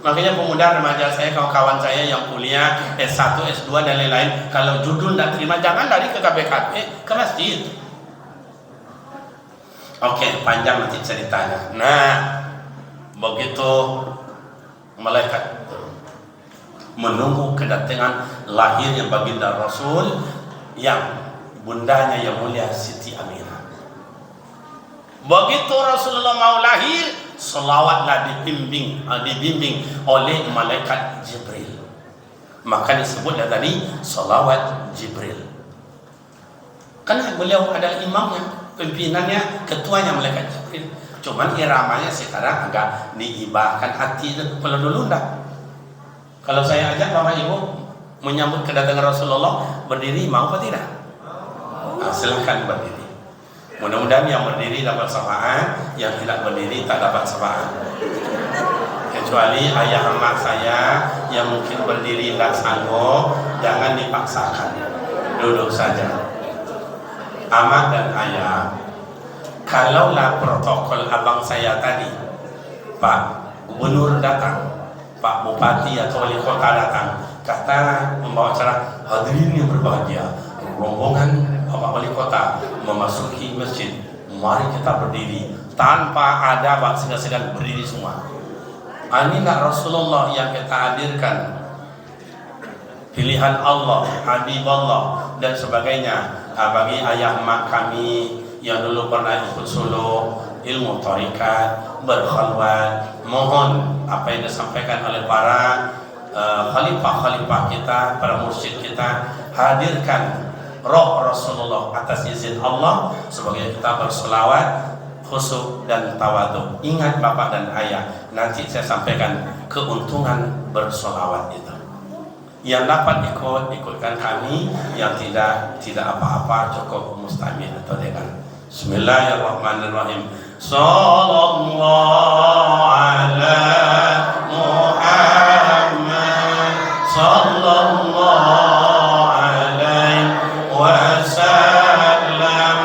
Makanya pemuda remaja saya, kawan-kawan saya yang kuliah S1, S2 dan lain-lain, kalau judul tidak terima jangan lari ke KPKP, ke masjid. Oke, panjang nanti ceritanya. Nah, begitu malaikat menunggu kedatangan lahirnya baginda Rasul yang bundanya yang mulia Siti Aminah. Begitu Rasulullah mau lahir, selawatlah dibimbing oleh malaikat Jibril. Maka disebutlah tadi selawat Jibril. Karena beliau adalah imamnya, pimpinannya, ketuanya malaikat Jibril. Cuman iramanya sekarang agak diibahkan hati kalau dulu enggak. Kalau saya ajak Bapak Ibu menyambut kedatangan Rasulullah, berdiri mau apa tidak? Nah, silahkan berdiri. Mudah-mudahan yang berdiri dapat syafaat, yang tidak berdiri tak dapat syafaat. Kecuali ayah emak saya yang mungkin berdiri tidak sanggup, jangan dipaksakan, duduk saja. Amat dan ayah, kalaulah protokol abang saya tadi, Pak Gubernur datang, Pak Bupati atau Wali Kota datang, kata membawa acara, hadirin yang berbahagia, rombongan Bapak Wali Kota memasuki masjid, mari kita berdiri tanpa ada segan-segan berdiri semua. Inilah Rasulullah yang kita hadirkan, pilihan Allah, Habibullah dan sebagainya. Bagi ayah mak kami yang dulu pernah ikut suluk ilmu tarikat, berkhalwat, mohon apa yang disampaikan oleh para khalifah-khalifah kita, para mursyid kita, hadirkan roh Rasulullah atas izin Allah sebagai kita berselawat khusyuk dan tawadhu. Ingat bapak dan ayah, nanti saya sampaikan keuntungan berselawat itu. Yang dapat ikutkan kami, yang tidak apa-apa, cukup mustamil atau dengan Bismillahirrahmanirrahim. Sallallahu ala Muhammad sallallahu alaihi wasallam.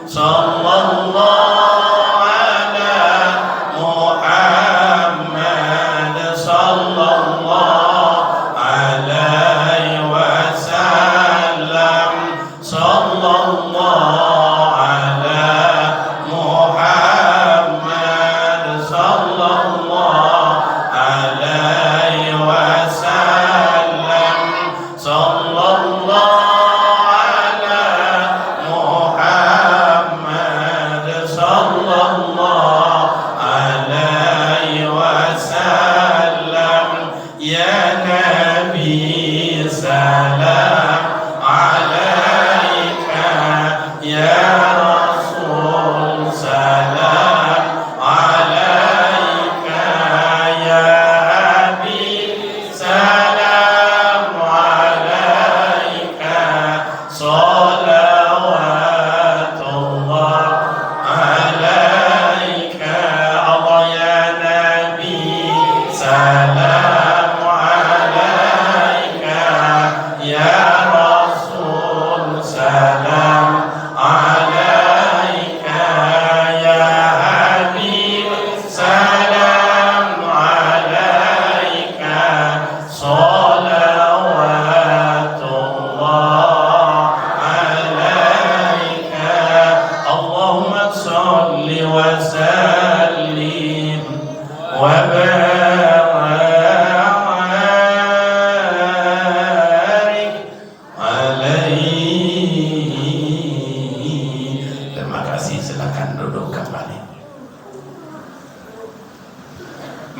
Sallallahu ala Muhammad sallallahu alaihi wasallam. Sallallahu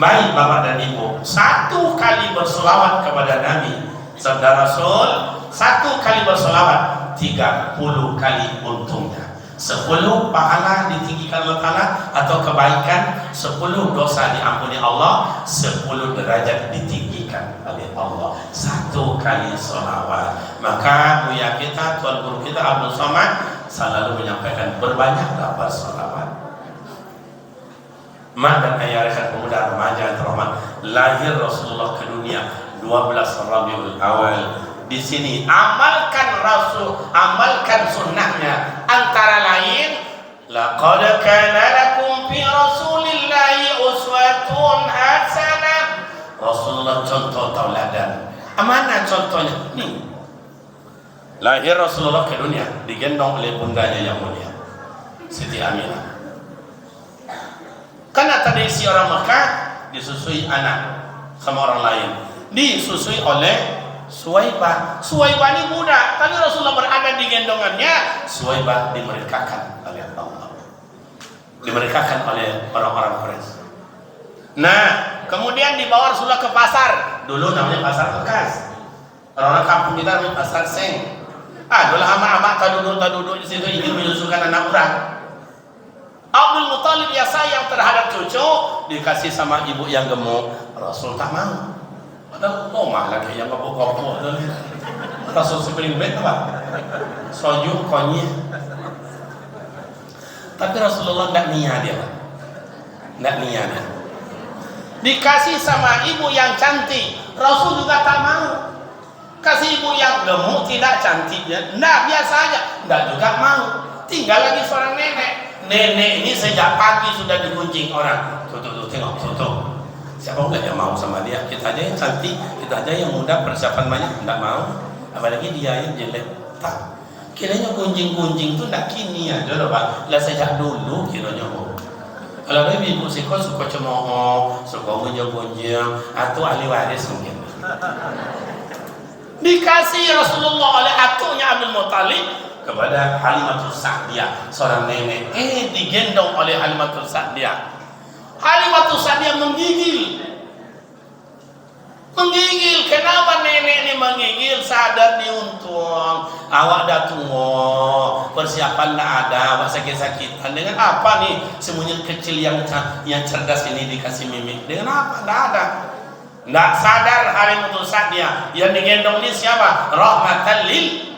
baik bapak dan ibu, satu kali berselawat kepada Nabi sabda Rasul, satu kali berselawat 30 kali untungnya, 10 pahala ditinggikan Allah Ta'ala atau kebaikan, 10 dosa diampuni Allah, 10 derajat ditinggikan oleh Allah, satu kali selawat. Maka buya kita, tuan guru kita Abdul Somad selalu menyampaikan berbanyaklah berselawat. Mak dan ayah rekan pemuda remaja yang terhormat, lahir Rasulullah ke dunia 12 Rabiul Awal. Di sini amalkan sunnahnya, antara lain laqad kana lakum fi rasulillahi uswatun hasanah. Rasulullah contoh tauladan. Mana contohnya? Nih, lahir Rasulullah ke dunia digendong oleh bundanya yang mulia Siti Aminah. Karena tradisi orang Mekah disusui anak sama orang lain, disusui oleh Suwaibah. Suwaibah ini budak, tapi Rasulullah berada di gendongannya. Suwaibah dimerdekakan oleh Allah, dimerdekakan oleh orang-orang Quraisy. Nah, kemudian dibawa Rasulullah ke pasar. Dulu namanya pasar bekas. Orang-orang kampung kita namanya pasar seng. Dulu hama-hama tak duduk di situ ingin menyusukan anak orang. Abdul Muthalib ya sayang terhadap cucu, dikasih sama ibu yang gemuk. Rasul tak mau. Padahal omah lagi yang ngepuk-ngepuk. Rasul sepiring bet apa? Soju konyol. Tapi Rasulullah tidak niat dia. Tidak niat dia. Dikasih sama ibu yang cantik, Rasul juga tak mau. Kasih ibu yang gemuk tidak cantik ya. Nah biasa aja, tidak juga mau. Tinggal lagi seorang nenek. Nenek ini sejak pagi sudah digunjing orang. Tuh, tengok, tuh. Siapa enggak yang mau sama dia? Kita aja yang cantik, kita aja yang muda, persiapan banyak, enggak mau. Apalagi dia yang jelek. Tak. Kiranya gunjing-gunjing itu enggak kini aja loh Pak. Lah sejak dulu kiranya Kalau ada ibu siko suka cemooh, suka gonjang-gonjang, atau ahli waris mungkin. Dikasih Rasulullah oleh atunya Abdul Muthalib kepada Halimatus Sa'diyah, seorang nenek. Digendong oleh Halimatus Sa'diyah. Halimatus Sa'diyah menggigil. Kenapa nenek ini menggigil? Sadar diuntung awak dah tua, persiapan dah ada, awak sakit-sakitan. Dengan apa nih semuanya kecil yang cerdas ini dikasih mimik? Dengan apa? Dah ada. Nggak sadar Halimatus Sa'diyah yang digendong ini siapa? Rahmatan lil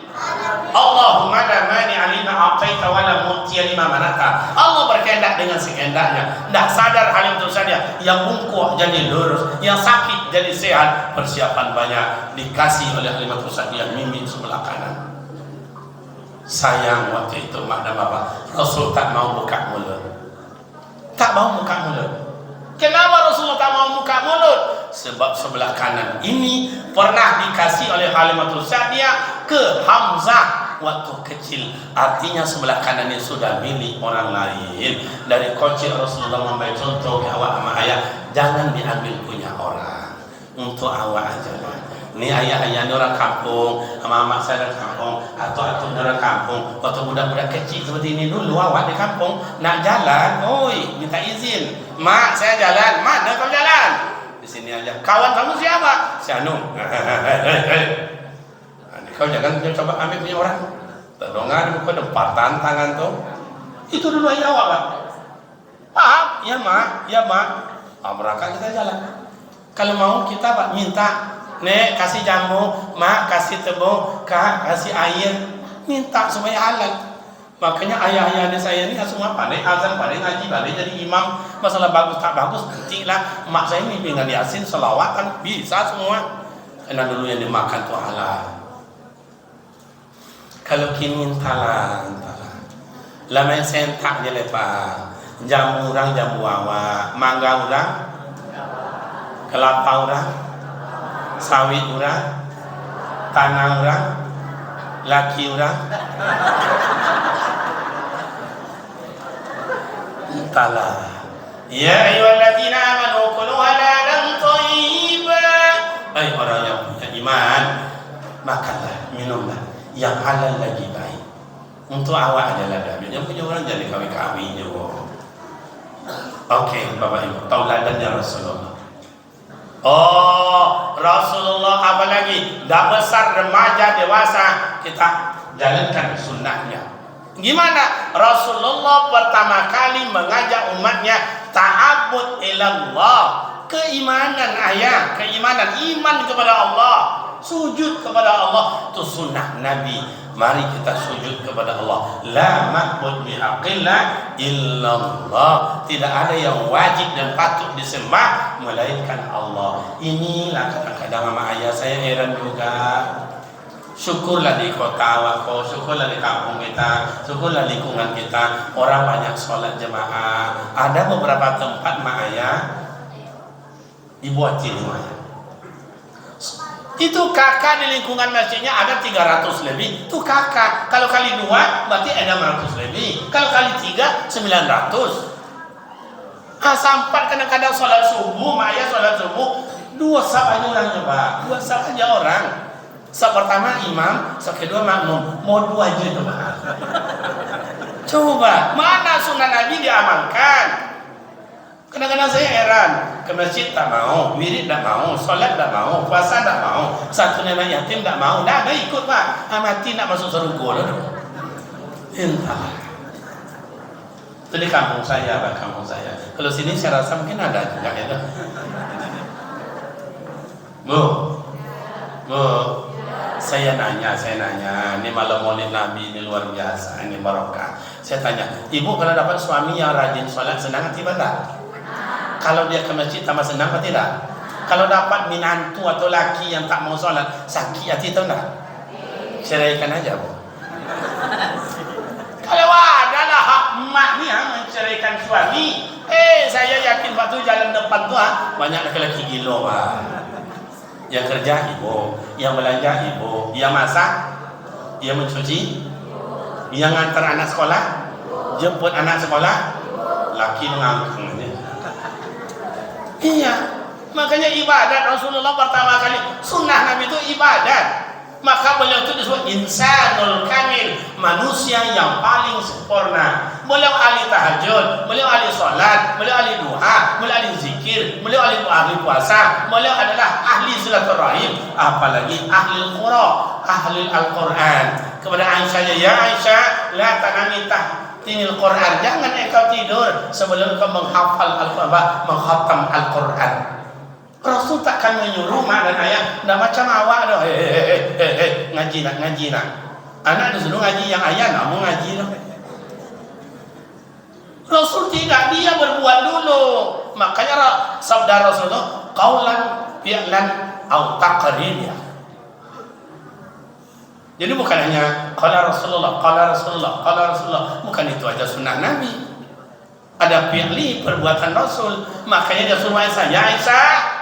Allahumma la mani alima a'taita wa la mu'tiya lima manata. Allah berkehendak dengan sekehendaknya. Nggak sadar Halimatus Sa'diyah yang bungkuk jadi lurus, yang sakit jadi sehat. Persiapan banyak dikasih oleh Halimatus Sa'diyah mimik sebelah kanan. Sayang waktu itu mak dan bapak, Rasul tak mau buka mulut. Kenapa Rasulullah tak mau buka mulut? Sebab sebelah kanan ini pernah dikasih oleh Halimatus Sa'diyah ke Hamzah waktu kecil. Artinya sebelah kanan ini sudah milik orang lain. Dari kecil Rasulullah memberi contoh ke awak sama ayah, jangan diambil punya orang, untuk awak aja lah. Ini ayah-ayah ini orang kampung, mama saya dari kampung, atau orang kampung. Waktu budak-budak kecil seperti ini dulu, awak di kampung nak jalan, oi minta izin, mak saya jalan, mana kau jalan? Di sini aja. Kawan kamu siapa? Si Anu. Kau jangan coba ambil punya orang. Terdongan ke depan tangan tuh. Itu dulu ayah awak, Pak. Paham? Ya mak, ya mak. Berangkat kita jalan. Kalau mau kita Pak minta, nek kasih jamu, mak kasih tepung, kak kasih air, minta supaya halal. Makanya ayah-ayah saya ini semua pandai azan, pandai ngaji, pandai jadi imam. Masalah bagus tak bagus nantilah. Mak saya ini dengan yasin, selawat kan bisa semua. Karena dulu yang dimakan tuh halal. Kalau kini entahlah. Lama yang sentak je lepas. Jamu orang jamu awak, mangga orang, kelapa orang, sawit orang, tanah orang, laki orang. Entahlah. Ya ayyuhalladzina amanu kulu halalan thayyiban. Hai orang yang punya iman, makanlah, minumlah yang halal lagi baik. Untuk awak adalah David. Yang punya orang jadi kawin-kawin juga. Oke, Bapak Ibu, tauladannya Rasulullah. Oh, Rasulullah apa lagi? Dah besar, remaja, dewasa, kita jalankan sunnahnya. Gimana? Rasulullah pertama kali mengajak umatnya ta'abbud ilallah. Keimanan ayah, keimanan, iman kepada Allah, sujud kepada Allah. Itu sunnah Nabi. Mari kita sujud kepada Allah. La ma'bud bihaqqillah illallah. Tidak ada yang wajib dan patut disembah melainkan Allah. Inilah kadang-kadang sama ayah saya heran juga. Syukurlah di kota Wako, syukurlah di kampung kita, syukurlah lingkungan kita, orang banyak sholat jemaah. Ada beberapa tempat mak ayah dibuatin rumah. Itu kakak di lingkungan masjidnya ada 300 lebih. Itu kakak. Kalau kali 2 berarti ada 600 lebih. Kalau kali 3 900. Sampai kadang-kadang sholat subuh, Maya sholat subuh 2 saf aja orangnya Pak. 2 saf aja orang. Saf pertama imam, saf kedua makmum. Mau 2 aja itu Pak. Coba, mana sunnah Nabi diamalkan? Kadang-kadang saya heran, ke masjid tak mau, wirid tak mau, solat tak mau, puasa tak mau, satu nenek yatim tak mau, dah ikut Pak, mati nak masuk surga lah. Entah. Itu di kampung saya Pak, kampung saya. Kalau sini saya rasa mungkin ada juga ya. Bu, saya nanya, ini malam maulid Nabi ini luar biasa, ini barokah. Saya tanya, ibu kalau dapat suami yang rajin sholat senang hati tak? Kalau dia ke masjid tambah senang atau tidak? Kalau dapat minantu atau laki yang tak mau sholat, sakit hati atau tidak? Ceraikan aja Bu. Kalau adalah hak emak ni menceraikan suami, saya yakin waktu jalan depan tu banyak laki-laki gila Pak. Yang kerja ibu, yang belanja ibu, yang masak, yang mencuci, yang antar anak sekolah, jemput anak sekolah, laki ngangkangnya. Iya, makanya ibadat Rasulullah pertama kali, sunnah Nabi itu ibadat. Maka beliau itu disebut insanul kamil, manusia yang paling sempurna. Beliau ahli tahajud, beliau ahli sholat, beliau ahli duha, beliau ahli zikir, beliau ahli puasa, beliau adalah ahli silaturahim, apalagi ahli qura, ahli Al-Quran. Kepada Aisyah, ya Aisyah, la tanami tahtinil Quran, jangan engkau tidur sebelum engkau menghafal Al-Quran, menghatam Al-Quran. Rasul takkan menyuruh mak dan ayah nak macam awak dah, ngaji nak. Anak disuruh ngaji yang ayah nak mau ngaji dah. Rasul tidak, dia berbuat dulu. Makanya sabda Rasulullah, qaulan fi'lan au taqrir. Jadi bukan hanya qala Rasulullah, bukan itu aja sunnah Nabi. Ada fi'li, perbuatan Rasul. Makanya dia suruh Aisyah,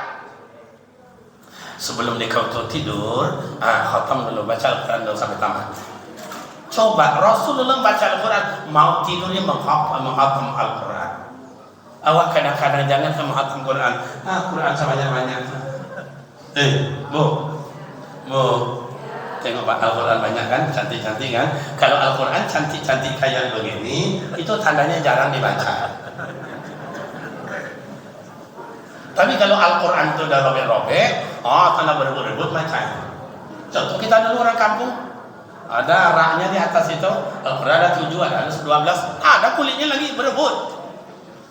sebelum kau tidur, khatam dulu, baca Al-Quran dulu sampai tamat. Coba Rasulullah baca Al-Quran, mau tidurnya menghatam Al-Quran. Awak kadang-kadang jangan menghatam Quran. Quran sebanyak-banyak. Bu, tengok Al-Quran banyak kan, cantik-cantik kan. Kalau Al-Quran cantik-cantik kayak begini, itu tandanya jarang dibaca. Tapi kalau Al-Quran itu udah robek-robek, tanda berebut-rebut macam. Contoh kita dulu orang kampung, ada raknya di atas itu, Al-Quran ada 7, ada 12, ada kulitnya lagi berebut.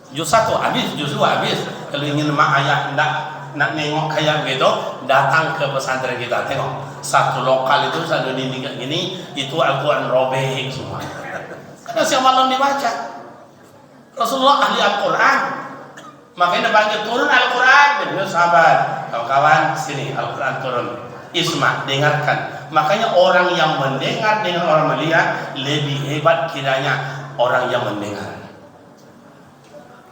Juz 1 habis, juz 2 habis. Kalau ingin mak ayah nak nengok kayak gitu, datang ke pesantren kita, tengok. Satu lokal itu satu dinding kayak gini, itu Al-Quran robek semua. Karena siang malam dibaca. Rasulullah ahli Al-Quran. Makanya panggil turun Al-Quran, benar sahabat, kawan-kawan sini Al-Quran turun, isma, dengarkan. Makanya orang yang mendengar dengan orang melihat lebih hebat kiranya orang yang mendengar.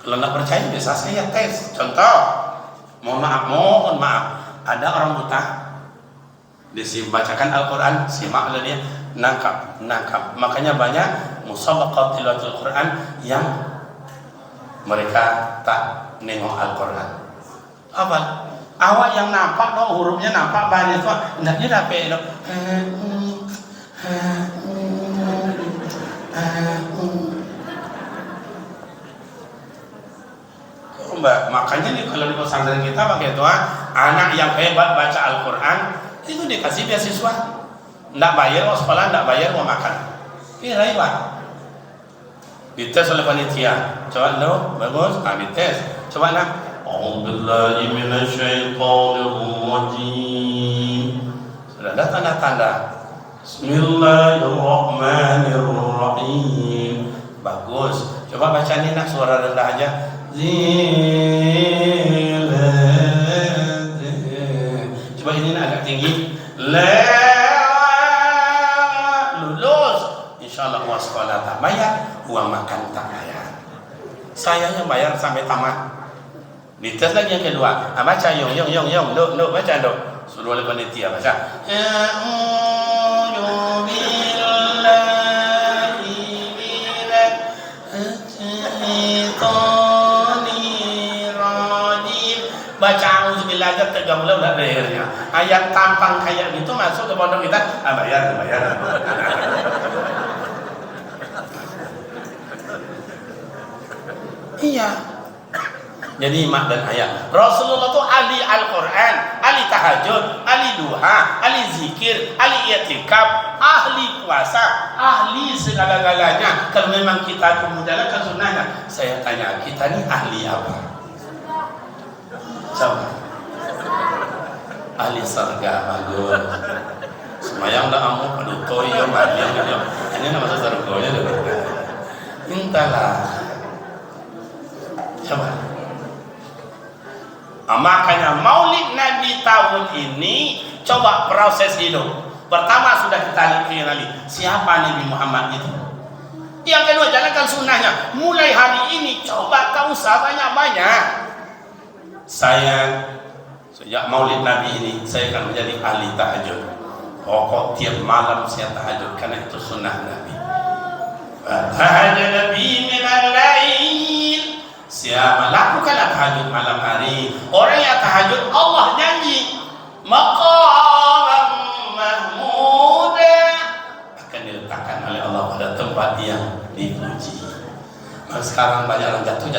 Kalau nak percaya bisa saya tes. Contoh, mohon maaf, ada orang buta, dibacakan Al-Quran, simak oleh dia, nangkap. Makanya banyak musabaqat tilawatul Quran yang mereka tak nengok Al-Quran. Apa? Awak yang nampak dong, hurufnya nampak banyak tuh, hendaknya dapat dong. Mbak, makanya nih kalau di pesantren kita pakai doa, anak yang hebat baca Al-Quran itu dikasih beasiswa. Nggak bayar mau sekolah, nggak bayar mau makan. Ini hebat. Dites oleh panitia. Coba no, bagus. Dites. Coba nak. A'udzubillahi minasyaitonirrajim. Sudah ada tanda-tanda. Bismillahirrahmanirrahim. Bagus. Coba baca ini nak, suara rendah aja. Coba ini nak agak tinggi. Lulus. Insyaallah uang sekolah tak bayar, uang makan tak bayar. Saya yang bayar sampai tamat. Dites lagi yang kedua. Baca yong, baca dong. Suruh oleh panitia baca. Baca auzubillah aja tergambar udah lehernya. Ayat tampang kayak gitu masuk ke pondok kita, bayar. Iya. Jadi mak dan ayah. Rasulullah itu ahli Al-Quran, ahli tahajud, ahli duha, ahli zikir, ahli i'tikaf, ahli puasa, ahli segala-galanya. Kalau memang kita menjalankan sunnahnya, saya tanya, kita ini ahli apa? Coba. Ahli surga, bagus. Semayang dah amu, aduh toyo, badiang gitu. Ini nama surganya dulu. Mintalah. Coba. Makanya maulid Nabi tahun ini coba proses hidup. Pertama sudah kita kenali siapa Nabi Muhammad itu. Yang kedua jalankan sunnahnya. Mulai hari ini coba tak usah banyak-banyak. Saya sejak maulid Nabi ini saya akan menjadi ahli tahajud. Pokok tiap malam saya tahajud karena itu sunnah Nabi. Tahajud Nabi minal lail tahajud malam hari. Orang yang tahajud, Allah janji maqaman mahmuda akan diletakkan oleh Allah pada tempat yang dipuji. Nah, sekarang banyak orang jatuh,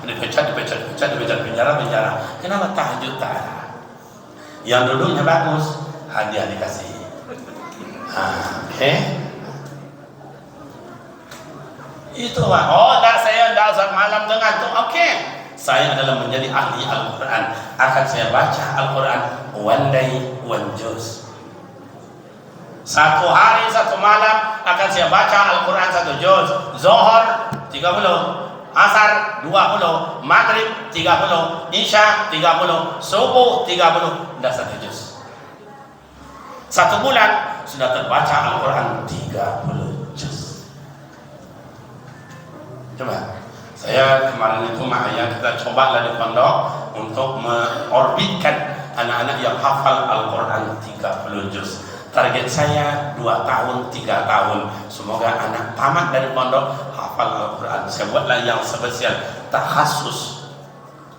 dipecat, penjara. Kenapa tahajud tak ada? Yang duduknya bagus, hadiah dikasih. Itu mah. Oh, saya enggak saat malam dengan tuh. Saya adalah menjadi ahli Al-Quran. Akan saya baca Al-Quran one day, one juz. Satu hari, satu malam akan saya baca Al-Quran satu juz. Zuhur 30, Asar 20, Maghrib 30, Isya 30, Subuh 30, dan satu juz. Satu bulan sudah terbaca Al-Quran 30 juz. Coba, saya kemarin itu makanya kita cobalah di pondok untuk mengorbitkan anak-anak yang hafal Al-Quran 30 juz. Target saya 2 tahun, 3 tahun. Semoga anak tamat dari pondok hafal Al-Quran. Saya buatlah yang spesial, takhasus,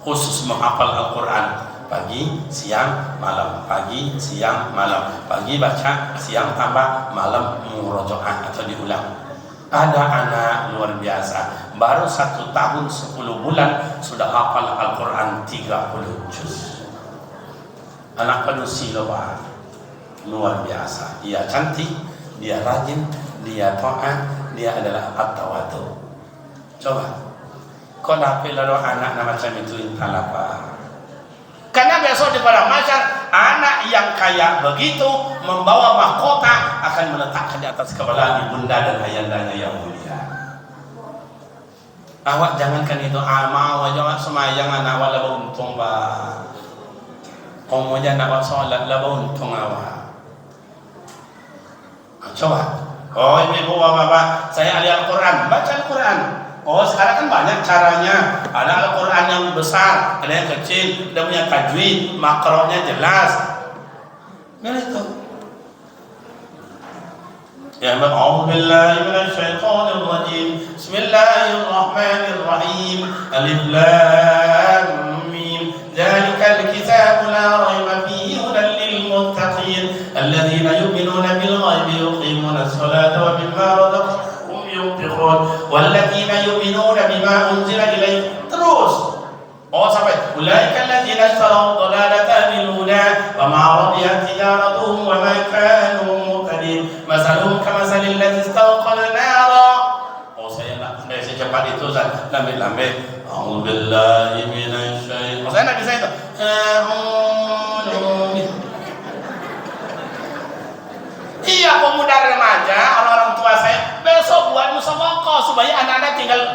khusus menghafal Al-Quran. Pagi, siang, malam. Pagi, siang, malam. Pagi baca, siang tambah, malam murojaah atau diulang. Ada anak luar biasa, baru 1 tahun 10 bulan sudah hafal Al-Quran 30 juz. Anak penuh loba, luar biasa. Dia cantik, dia rajin, dia taat, dia adalah at-tawadu. Coba, kau dapat lalu anak macam itu intan apa? Karena besok di padang mahsyar anak yang kaya begitu membawa mahkota akan meletakkan di atas kepala ibunda dan ayandanya yang mulia. Awak jangankan itu amal, awak semayang anak awak lebih untung bah. Kemudian awak solat lebih untung awak. Coba, oh ibu bapak, saya ahli Al-Quran, baca Al-Quran. Oh sekarang kan banyak caranya. Ada Al-Quran yang besar, ada yang kecil, ada punya tajwid, makronya jelas. Begitu. Ya, a'udzu billahi minasy syaithanir rajim. Bismillahirrahmanirrahim. Alif lam mim. Dzalikal kitabu la raiba fihi hudan lil muttaqin alladzina yu'minuna bil ghaibi yuqimuna as-salata wa mimma razaqnahum yunfiqun walladzina yu'minuna bima unzila ilaik. Terus sampai ulaika alladzina ishtaraw dhalalata bil huda wa ma radiyat tijaratuhum wa ma kanu muhtadin masalhum kamasalil ladzi istawqala nara. Saya nak secepat itu Ustaz, lambe a'udzu billahi minasy syaitonir. Saya nak bisa itu. Iya, pemuda remaja, orang-orang tua saya besok buat musabaqah supaya anak-anak tinggal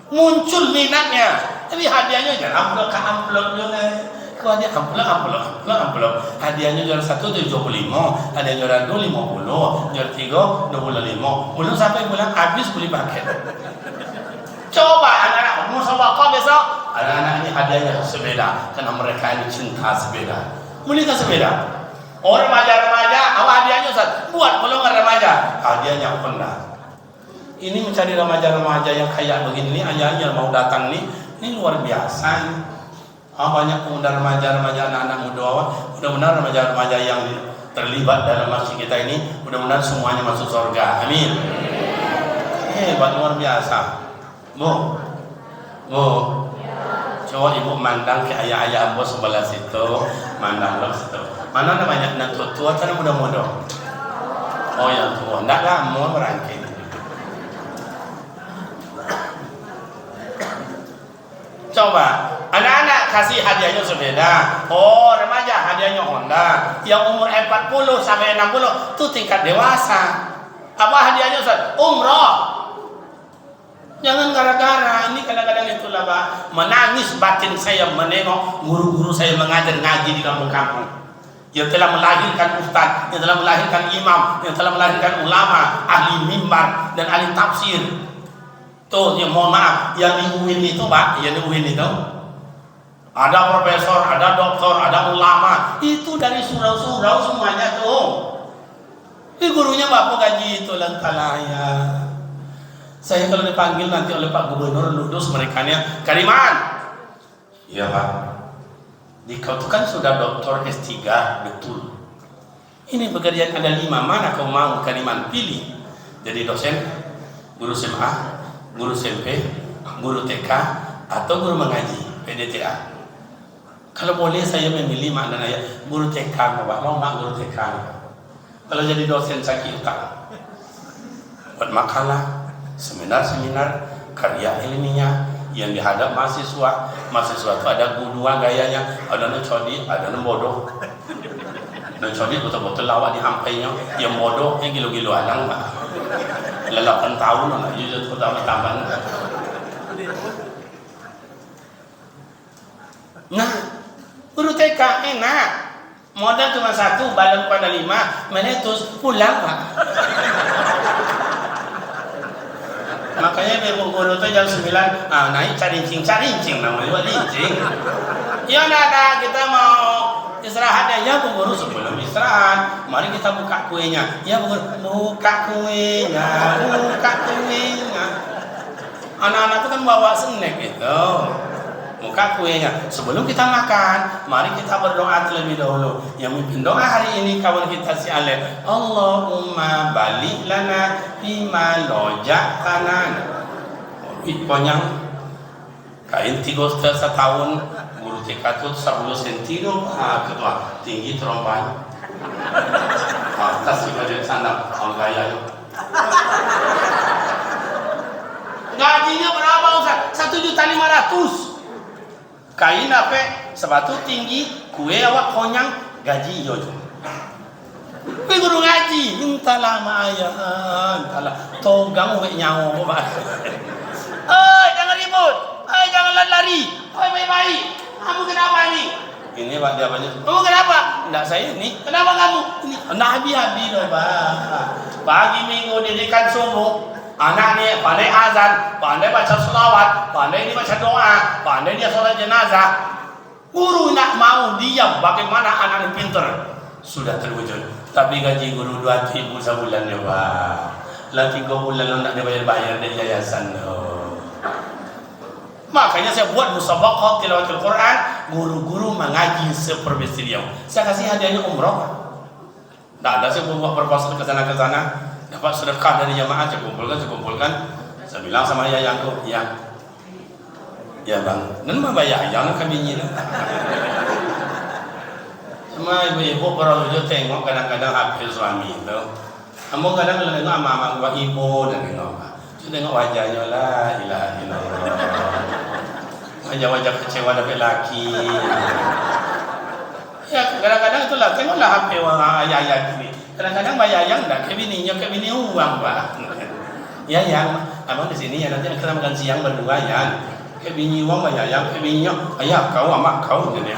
muncul minatnya. Jadi hadiahnya jangan amplop juga. Kalau dia amplop. Hadiahnya juara 1 75, ada juara 2 50, juara 3 25. Belum sampai bulan habis beli paket. Coba anak-anak musabaqah besok, anak-anak ini hadiahnya sepeda karena mereka ini cinta sepeda. Belikan sepeda. Orang remaja-remaja, awak hadiahnya Ustaz, buat golongan remaja, hadiahnya Honda. Ini mencari remaja-remaja yang kayak begini, ayahnya mau datang nih, ini luar biasa. Banyak pemuda remaja-remaja, anak-anak muda awak, mudah-mudahan remaja-remaja yang terlibat dalam masjid kita ini, mudah-mudahan semuanya masuk surga. Amin. Hebat, luar biasa. Bu, coba ibu mandang ke ayah-ayah bos sebelah situ, mandang lo situ. Mana namanya anak tua atau muda-muda? Oh yang tua, enggak lah, mau merangkai. Coba, anak-anak kasih hadiahnya sepeda. Oh remaja hadiahnya Honda. Yang umur 40 sampai 60 itu tingkat dewasa. Apa hadiahnya Ustaz? Umroh. Jangan gara-gara ini kadang-kadang itulah Pak, menangis batin saya menengok guru-guru saya mengajar ngaji di kampung-kampung yang telah melahirkan ustaz, yang telah melahirkan imam, yang telah melahirkan ulama, ahli mimbar dan ahli tafsir. Tuh, yang mohon maaf, yang di UIN itu Pak, yang di UIN itu ada profesor, ada doktor, ada ulama, itu dari surau-surau semuanya tuh. Ini gurunya Bapak gaji itu lantalaya. Saya kalau dipanggil nanti oleh Pak Gubernur ludus mereka nya, Kariman, Iya Pak. Di kau itu kan sudah doktor S3, betul. Ini pekerjaan ada 5, mana kau mau Kaliman pilih? Jadi dosen, guru SMA, guru SMP, guru TK, atau guru mengaji, PDTA. Kalau boleh saya memilih makna ya guru TK, Pak. Mau nggak guru TK? Kalau jadi dosen sakit utang, buat makalah, seminar-seminar, karya ilmiah yang dihadap mahasiswa itu ada dua gayanya, ada yang codi, ada yang bodoh. Dan codi betul-betul lawak dihampainya, yang bodoh yang gilo-gilo alang Pak. 8 tahun lah, jujur tambah-tambah. Nah, guru TK enak, modal cuma 1, badan pada 5, meletus pulang Pak. Makanya guru itu jam 9 naik carincing namanya lincing. Ya ada kita mau istirahat ya Bu Guru, sebelum istirahat mari kita buka kuenya. Ya Bu Guru, buka kuenya. Anak-anak itu kan bawa snack gitu. Buka kuenya. Sebelum kita makan, mari kita berdoa terlebih dahulu. Yang memimpin doa hari ini kawan kita si Ale. Allahumma balik lana bima lojaktana. Pokoknya kain 3 setahun, guru TK itu 10 cm ketua tinggi terompan. Tas juga dari sana, kalau gaya itu. Gajinya berapa Ustaz? 1.500.000. Kain apa? Sepatu tinggi, kue awak konyang, gaji jojo. Kue guru ngaji, entahlah maya, entahlah togang kue nyawa Pak. Jangan ribut, jangan lari, baik-baik. Kamu kenapa nih? Ini Pak jawabannya. Kamu kenapa? Enggak saya ini. Kenapa kamu? Ini nabi loh Pak. Pagi minggu didikan subuh. Anak ni pandai azan, pandai baca selawat, pandai dia baca doa, pandai dia sholat jenazah. Guru nak mau diam, bagaimana anak ini pintar? Sudah terwujud. Tapi gaji guru 2.000 sebulan ya Pak. Lah 3 bulan nak dibayar dari yayasan. Makanya saya buat musabaqah tilawatul Quran, guru-guru mengaji seperti beliau. Saya kasih hadiahnya umroh. Tidak ada saya buat proposal ke sana. Dapat sedekah dari jamaah, saya kumpulkan. Saya bilang sama ayahku, ya bang, nan bayar ayah nak kami ni. Sama ibu-ibu baru saja tengok kadang-kadang HP suami itu. Kamu kadang tengok mama buat ibu dan tengok wajahnya lah, ilaha illallah. Wajah-wajah kecewa dari laki. Ya kadang-kadang itulah tengoklah HP ayah ini. Kadang-kadang bayang enggak ke bininya uang Pak. Ya yang abang di sini ya nanti kita makan siang berdua ya. Ke bini uang bayang, ke bininya ayah kau sama kau jadi.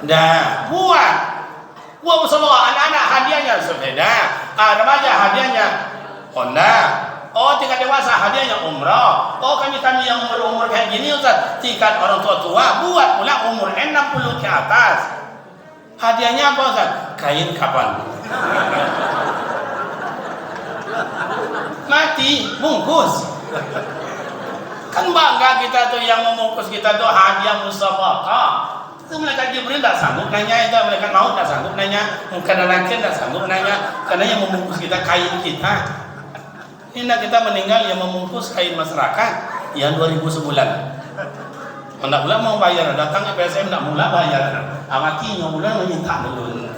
Dah buat semua anak-anak hadiahnya sepeda, remaja hadiahnya Honda. Oh, tingkat dewasa hadiahnya umrah. Oh, kami yang umur kayak gini Ustaz, tingkat orang tua buat pula umur 60 ke atas. Hadiahnya apa Ustaz? Kain kapan? Mati, bungkus. Kan bangga kita tuh yang membungkus kita tuh hadiah musabaqah. Itu mereka Jibril tak sanggup nanya, itu mereka mau tak sanggup nanya, mungkin nanti tak sanggup nanya, karena yang membungkus kita kain kita. Ini kita meninggal yang membungkus kain masyarakat yang 2.000 sebulan. Tidak pula mau bayar, datang ke PSM tidak mula bayar. Amatinya bulan meminta dulu.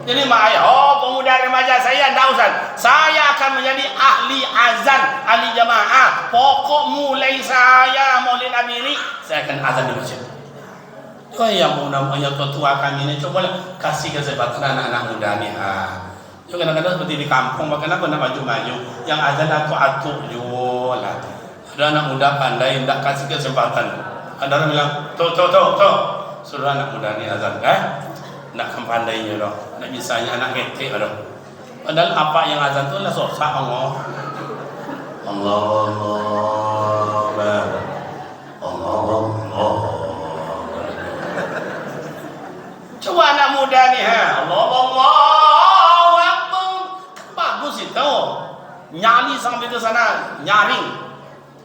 Jadi mak ayah, pemuda remaja saya tidak Ustaz. Saya akan menjadi ahli azan, ahli jamaah. Pokok mulai saya maulid Nabi ini, saya akan azan di masjid. Oh yang muda-muda tua kami ini, coba kasih kesempatan anak-anak muda ni. Kadang-kadang seperti di kampung, kenapa nak maju-maju? Yang azan atuk-atuk jualan. Ada anak muda pandai, tidak kasih kesempatan. Ada orang bilang, tuh, suruh anak muda ni azan, nak pandainya dong, nak bisanya anak ketek dong. Padahal apa yang azan tu lah susah Allah. Coba anak muda ni Allah. Bagus itu. Nyawa sampai ke sana nyaring.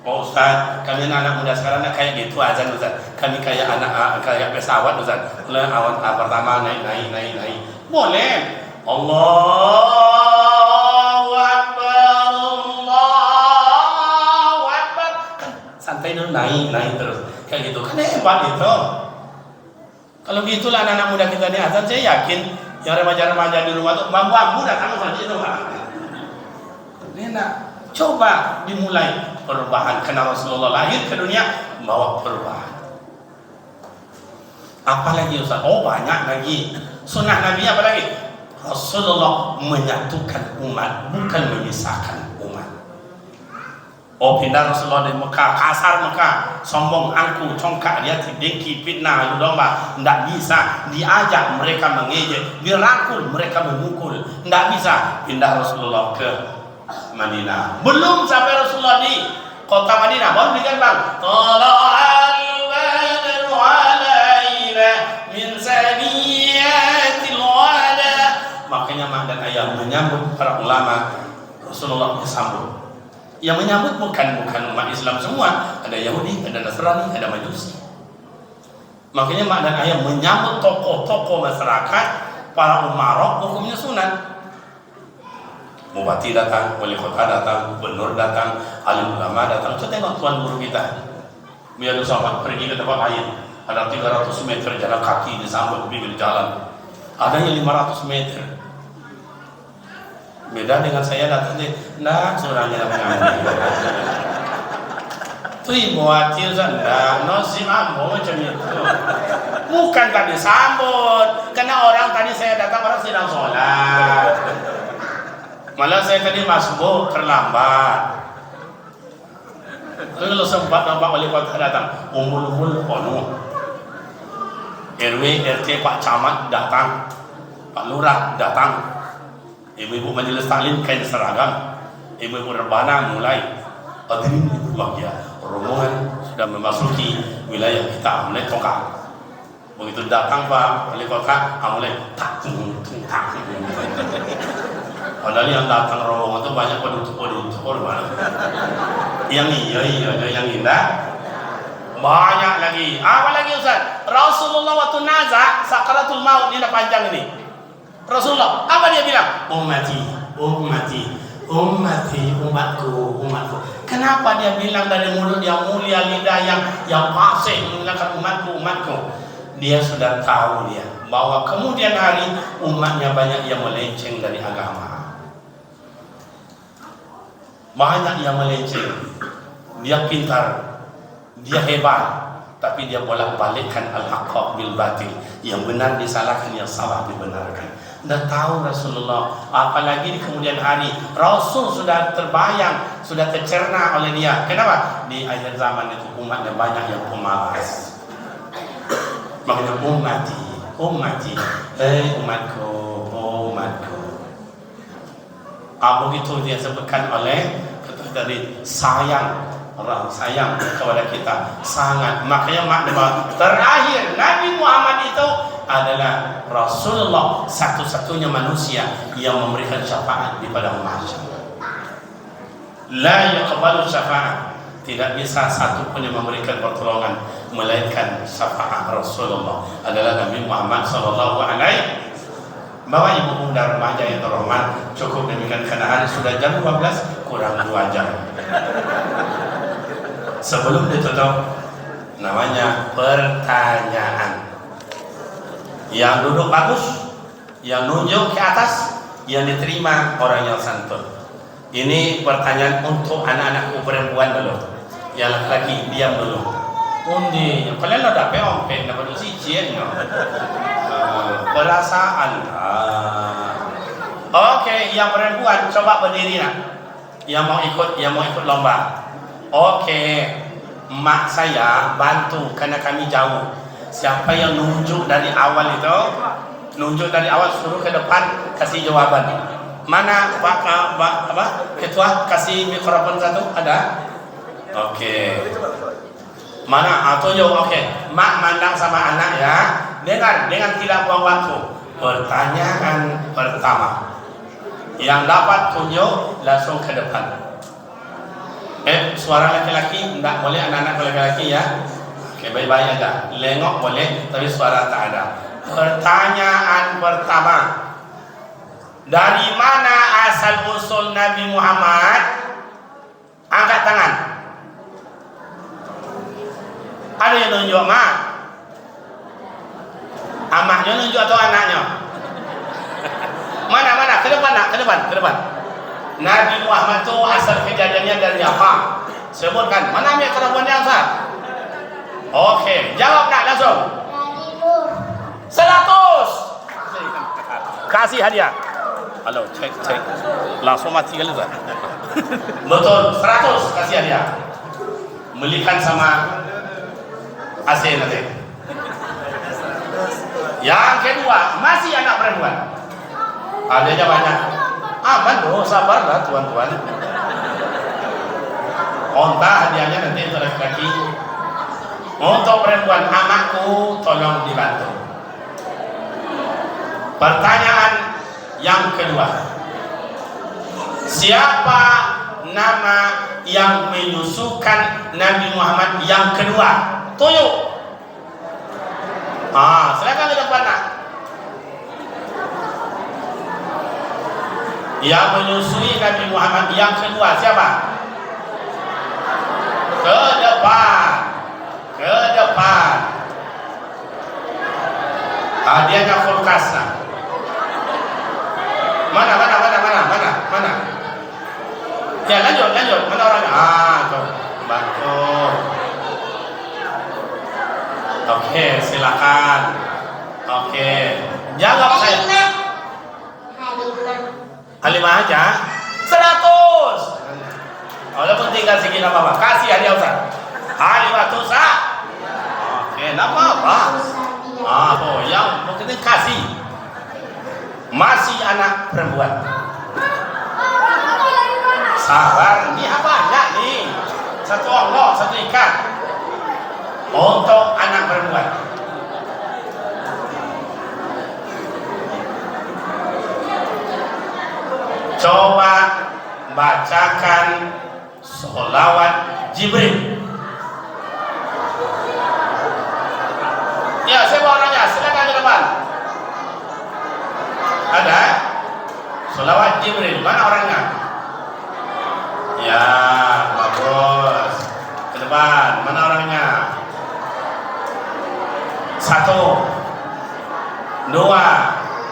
Oh Ustaz, kami anak muda sekarang kayak gitu azan Ustaz. Kami kayak anak kayak pesawat Ustaz. Awan pertama naik. Boleh. Allahu Akbar, Allahu Akbar. Kan santai dulu naik terus. Kayak gitu. Kan hebat itu. Kalau gitulah anak muda kita ini azan, saya yakin yang remaja-remaja di rumah tuh bambu datang saja itu Pak. Enak. Coba dimulai perubahan karena Rasulullah lahir ke dunia bawa perubahan. Apalagi Ustaz? Oh banyak lagi. Sunnah Nabi apa lagi? Rasulullah menyatukan umat, bukan memisahkan umat. Oh pindah Rasulullah dari Mekah, kasar Mekah, sombong, angku, congkak, dia dengki, fitnah, domba, tidak bisa. Diajak mereka mengejek, dirangkul mereka memukul, tidak bisa. Pindah Rasulullah ke Madinah. Belum sampai Rasulullah di kota Madinah, baru dikatakan bang, Tala'al badru alaina min saniyatil wada. Makanya mak dan ayah menyambut para ulama, Rasulullah disambut. Yang menyambut bukan umat Islam semua, ada Yahudi, ada Nasrani, ada Majusi. Makanya mak dan ayah menyambut tokoh-tokoh masyarakat, para umarok, hukumnya sunat. Bupati datang, wali kota datang, gubernur datang, alim ulama datang. Coba tengok tuan guru kita. Biar sahabat pergi ke tempat lain, ada 300 meter jalan kaki disambut bibir jalan. Ada yang 500 meter. Beda dengan saya datang di, nah surahnya mengambil. Tuh buat tidak, nasib ambo macam itu. Bukan tadi sambut, karena orang tadi saya datang orang sedang sholat. Malah saya tadi masbuk terlambat. Kalau sempat nampak wali kota datang, umul penuh. RW, RT, Pak Camat datang, Pak Lurah datang, ibu-ibu majelis taklim kain seragam, ibu-ibu rebana mulai. Hadirin berbahagia, rombongan sudah memasuki wilayah kita, mulai tongkang. Begitu datang Pak wali kota, mulai tak. Padahal yang datang rombongan itu banyak penutup mana? Yang iya, yang indah banyak lagi. Apa lagi Ustaz? Rasulullah waktu nazak sakaratul maut ini panjang ini. Rasulullah apa dia bilang? Umatku. Kenapa dia bilang dari mulut yang mulia, lidah yang fasih mengatakan umatku? Dia sudah tahu dia bahwa kemudian hari umatnya banyak yang melenceng dari agama. Banyak yang melenceng. Dia pintar, dia hebat, tapi dia bolak-balikkan al-haqqa bil batil. Yang benar disalahkan, yang salah dibenarkan. Dah tahu Rasulullah, apalagi di kemudian hari Rasul sudah terbayang, sudah tercerna oleh dia. Kenapa? Di akhir zaman itu umatnya banyak yang pemalas. Makanya ummati, umatku. Begitu dia sebutkan oleh dari sayang, orang sayang kepada kita sangat. Makanya makna terakhir Nabi Muhammad itu adalah Rasulullah, satu-satunya manusia yang memberikan syafaat di padang mahsyar. La yaqbalu syafaat, tidak bisa satu pun yang memberikan pertolongan melainkan syafaat Rasulullah adalah Nabi Muhammad sallallahu alaihi. Bapak ibu dan remaja yang terhormat, cukup demikian karena hari sudah jam 12 kurang 2 jam. Sebelum ditutup, namanya pertanyaan. Yang duduk bagus, yang nunjuk ke atas, yang diterima orang yang santun. Ini pertanyaan untuk anak-anakku perempuan dulu. Yang laki-laki diam dulu. Undi, kalian ada peong, dapat usi cien. Perasaan. Oke, yang perempuan coba berdiri nak. Yang mau ikut lomba. Oke, mak saya bantu karena kami jauh. Siapa yang nunjuk dari awal itu? Nunjuk dari awal suruh ke depan kasih jawaban. Mana Pak ketua kasih mikrofon satu ada? Oke. Mana tunjuk? Oke. Mak mandang sama anak ya. Dengan tidak buang waktu. Pertanyaan pertama. Yang dapat tunjuk langsung ke depan. Suara laki-laki tidak boleh, anak-anak laki-laki ya. Oke, baik-baik aja. Lengok boleh, tapi suara tak ada. Pertanyaan pertama, dari mana asal usul Nabi Muhammad? Angkat tangan. Ada yang nunjuk mak? Amaknya nunjuk atau anaknya? Mana? Ke depan. Nabi Muhammad itu asal kejadiannya dari apa? Sebutkan. Mana ambil perempuannya Ustaz? Oke, jawab nak langsung. Dari Nur. 100. Kasih hadiah. Halo, cek. Langsung mati kali Ustaz. Betul, 100 kasih hadiah. Belikan sama AC nanti. Yang kedua, masih anak perempuan. Adanya banyak. Aman bro, sabarlah tuan-tuan. Onta hadiahnya nanti untuk laki-laki. Untuk perempuan, anakku tolong dibantu. Pertanyaan yang kedua, siapa nama yang menyusukan Nabi Muhammad yang kedua? Tuyuk. Silakan ke depan nak. Yang menyusui Nabi Muhammad yang kedua siapa? Ke depan. Hadiahnya kulkas. Mana? Ya lanjut. Mana orangnya? Tuh, bantu. Oke, silakan. Oke, jawab saya. Halimah aja. 100. Walaupun tinggal segini apa-apa. Kasih hadiah Ustaz. Halimah Tusa. Oke, apa-apa. Yang mungkin kasih. Masih anak perempuan. Sabar, ini banyak nih. Satu Allah, satu ikan. Untuk anak perempuan. Coba bacakan sholawat Jibril. Ya, saya bawa orangnya, silakan ke depan. Ada sholawat Jibril, mana orangnya? Ya, bagus. Ke depan, mana orangnya? 1, 2.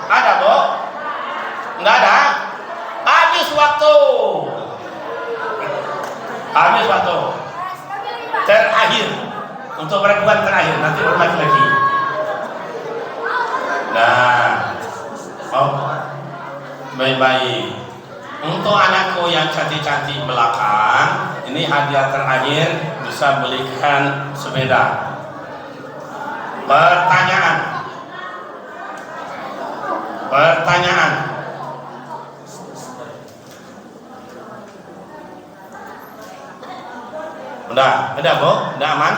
Ada, Bu? Enggak ada? Habis waktu. Terakhir. Untuk perempuan terakhir, nanti baru laki-laki. Nah, baik-baik. Untuk anakku yang cantik-cantik belakang, ini hadiah terakhir, bisa belikan sepeda. Pertanyaan. Udah Bu? Udah aman?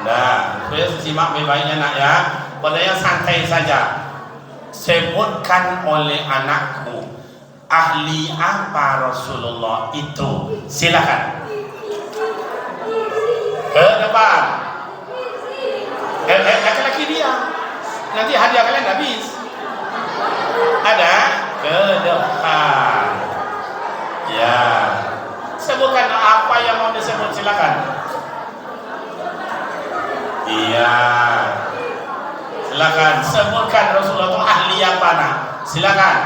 Udah. Saya simak baik-baiknya nak ya. Pokoknya santai saja. Sebutkan oleh anakku ahli apa Rasulullah itu. Silakan. Ke depan. Laki-laki dia. Nanti hadiah kalian habis. Ada? Ke depan. Ya. Sebutkan apa yang mau disebut, silakan. Iya. Silakan sebutkan Rasulullah itu ahli apa nak? Silakan.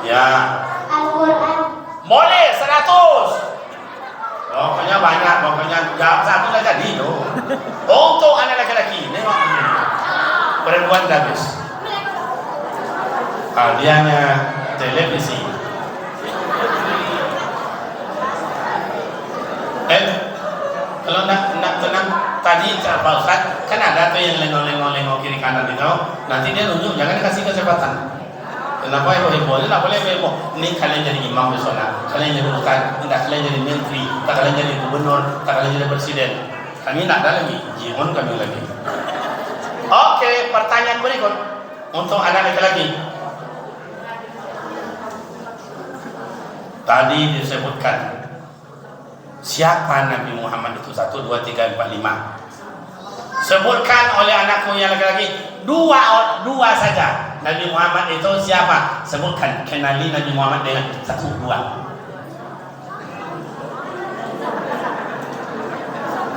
Ya. Al-Quran. Boleh 100. Pokoknya banyak, jawab 1 dah jadi tu. Untuk anak laki-laki, tengok ini. Perempuan dah habis. Hadiahnya televisi. Kalau nak tenang tadi Pak Ustaz, kan ada tuh yang lengok kiri kanan itu. Nanti dia nunjuk, jangan kasih kesempatan. Kenapa heboh? Tidak boleh heboh. Ini kalian jadi imam besok nak, kalian jadi ustaz, tidak kalian jadi menteri, tak kalian jadi gubernur, tak kalian jadi presiden. Kami nak ada lagi, jihon kami lagi. Oke, pertanyaan berikut untuk anak laki-laki. Tadi disebutkan siapa Nabi Muhammad itu 1, 2, 3, 4, 5. Sebutkan oleh anakku yang laki-laki dua saja. Nabi Muhammad itu siapa? Sebutkan, kenali Nabi Muhammad dengan 1, 2.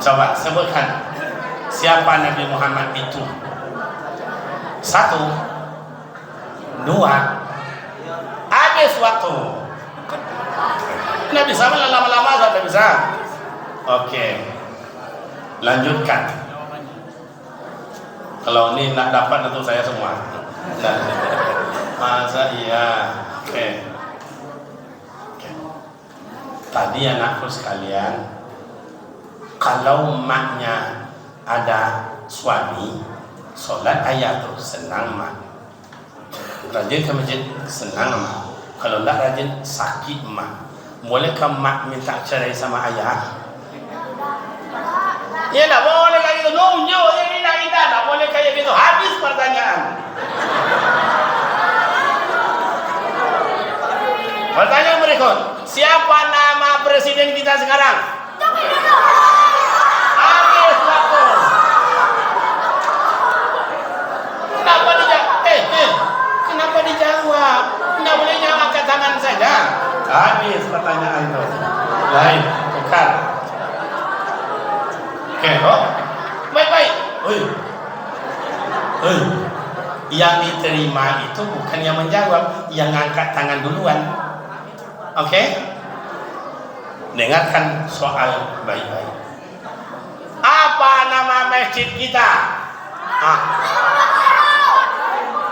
Coba sebutkan siapa Nabi Muhammad itu. 1, 2. Habis waktu. Nggak bisa lama-lama, nggak bisa. Oke, lanjutkan. Kalau ini nak dapat untuk saya semua. Nah, masa iya? Oke. Tadi anakku sekalian, kalau maknya ada suami, sholat ayat tuh senang mak. Rajin ke masjid senang mak. Kalau tak rajin sakit mak. Bolehkah mak minta cerai sama ayah? Ya tak boleh kayak gitu. Nunjuk ini tak boleh kayak gitu. Habis pertanyaan. Pertanyaan berikut. Siapa nama presiden kita sekarang? Habis waktu. Kenapa dijawab? Kenapa dijawab? Tidak bolehnya angkat tangan saja. Habis pertanyaan itu. Lain, tukar. Oke, baik-baik. Yang diterima itu bukan yang menjawab, yang angkat tangan duluan. Oke? Dengarkan soal baik-baik. Apa nama masjid kita?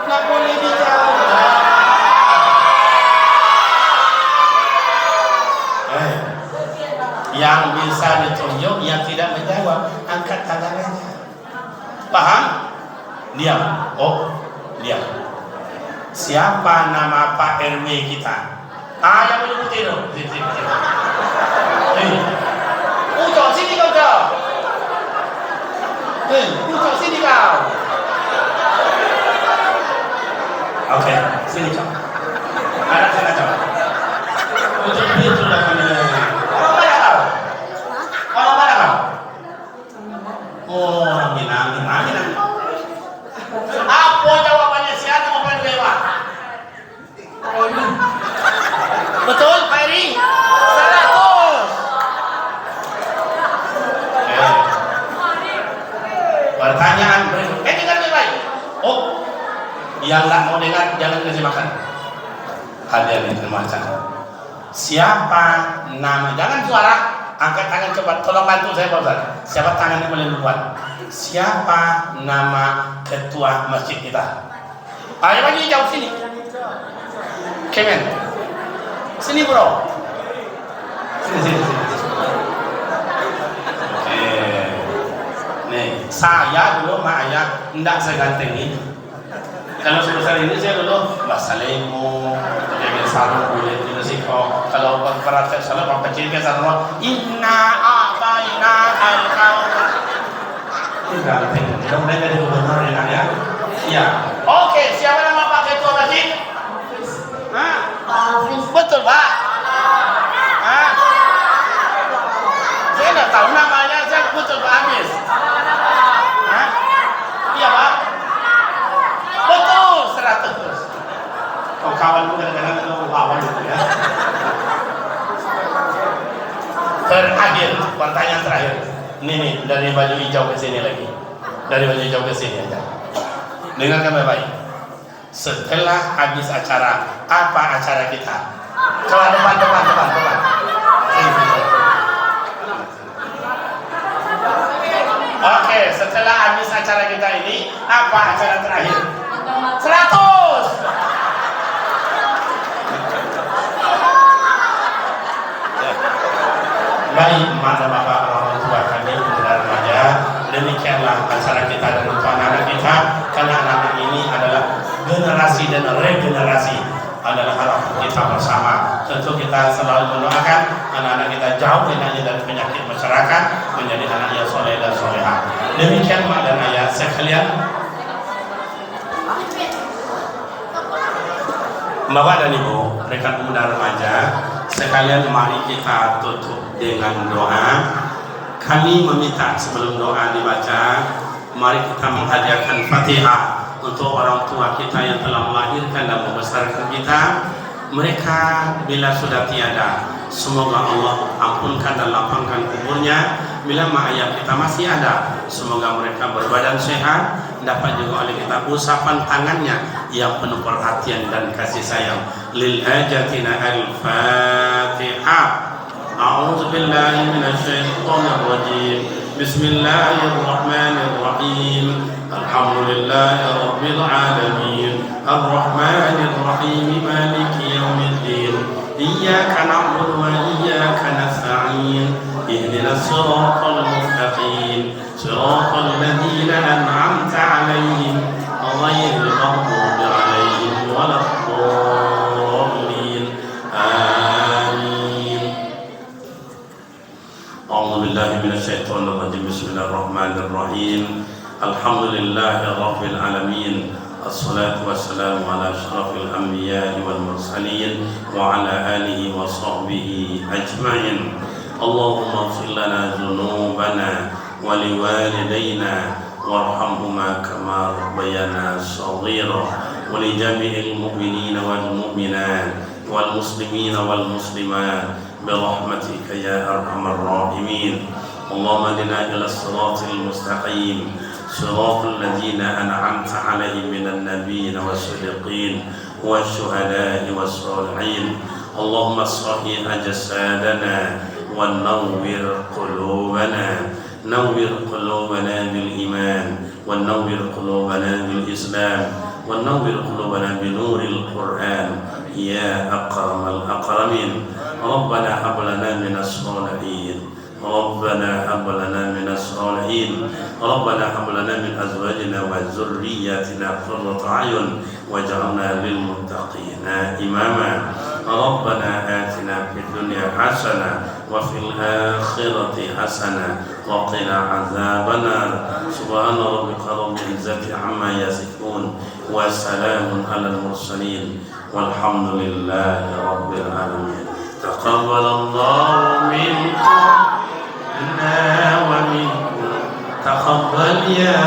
Nggak boleh dijawab. Yang bisa ditunjuk, yang tidak menjawab, angkat tangannya. Paham? Diam. Oh, diam. Siapa nama Pak RW kita? Yang menyebutin itu. Ucok sini kau. Ucok sini kau. Oke, sini kau. Ada sana kau. Ucok dia sudah kami. Apa jawabannya? Siapa mau pengen lewat? Betul, Pak Eri? 100. Pertanyaan berikut. Dengar baik. Oh, yang nggak mau dengar jangan kasih makan. Hadirin termacan. Siapa nama? Jangan suara. Angkat tangan cepat, tolong bantu saya Pak Ustaz. Siapa tangannya boleh duluan? Siapa nama ketua masjid kita? Ayo maju jauh sini. Kemen. Sini bro. Sini. Nih, saya dulu sama ayah tidak seganteng ini. Kalau sebesar ini saya dulu Assalamualaikum, jadi sarung kulit di resiko. Kalau berat saya kalau kecil ke sarung inna a'taina al-kautsar. Ganteng. Mudah-mudahan jadi gubernur enak ya. Iya. Oke, siapa nama Pak Ketua Masjid? Betul Pak. Saya nggak tahu namanya, saya betul Pak Amis. Iya Pak. Betul 100. Kau kawan kadang-kadang itu lawan gitu ya. Terakhir, pertanyaan terakhir. Ini dari baju hijau ke sini lagi. Dari baju hijau ke sini aja. Dengarkan baik-baik. Setelah habis acara, apa acara kita? Coba depan. Oke, setelah habis acara kita ini, apa acara terakhir? 100. Baik, mata bapak orang tua kami benar remaja, demikianlah acara kita dan untuk anak-anak kita, karena anak-anak ini adalah generasi dan regenerasi, adalah harapan kita bersama. Tentu kita selalu mendoakan anak-anak kita jauh dari penyakit masyarakat, menjadi anak yang soleh dan soleha. Demikian mak dan ayah sekalian. Bapak dan Ibu, rekan pemuda remaja, Sekalian mari kita tutup dengan doa. Kami meminta sebelum doa dibaca, mari kita menghadiahkan Fatihah untuk orang tua kita yang telah melahirkan dan membesarkan kita. Mereka bila sudah tiada, semoga Allah ampunkan dan lapangkan kuburnya. Bila mak ayah kita masih ada, semoga mereka berbadan sehat, dapat juga oleh kita usapan tangannya yang penuh perhatian dan kasih sayang. Lil hajatina al-Fatihah. A'udzu billahi minasyaitonir rajim. Bismillahirrahmanirrahim. Alhamdulillahi rabbil alamin. Arrahmanir rahim. Maliki yaumiddin. Iyyaka na'budu wa iyyaka nasta'in. اهدنا الصراط المستقيم صراط الذين أنعمت عليهم غير المغضوب عليهم ولا الضالين آمين. أعوذ بالله من الشيطان الرجيم. بسم الله الرحمن الرحيم. الحمد لله رب العالمين. الصلاة والسلام على أشرف الأنبياء والمرسلين وعلى آله وصحبه أجمعين. اللهم اغفر لنا ذنوبنا ولوالدينا وارحمهما كما ربيانا صغيرا ولجميع المؤمنين والمؤمنات والمسلمين والمسلمات برحمتك يا أرحم الراحمين. اللهم اهدنا إلى الصراط المستقيم صراط الذين أنعمت عليهم من النبيين والصديقين والشهداء والصالحين. اللهم صحح أجسادنا ونور قلوبنا، نور قلوبنا بالإيمان، ونور قلوبنا بالإسلام، ونور قلوبنا بنور القرآن يا أكرم الأكرمين. ربنا هب لنا من الصالحين، ربنا هب لنا من الصالحين، ربنا هب لنا من أزواجنا وذرياتنا قرة أعين واجعلنا للمتقين إماما. ربنا آتنا في الدنيا حسنة وفي الآخرة حسنة وقنا عذاب النار. سبحان ربك رب العزة عما يصفون وسلام على المرسلين والحمد لله رب العالمين. تقبل الله منا ومنكم تقبل يا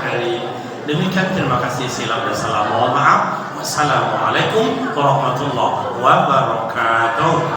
كريم. Demikian, terima kasih, sila bersalam, mohon maaf. Wassalamualaikum warahmatullahi wabarakatuh.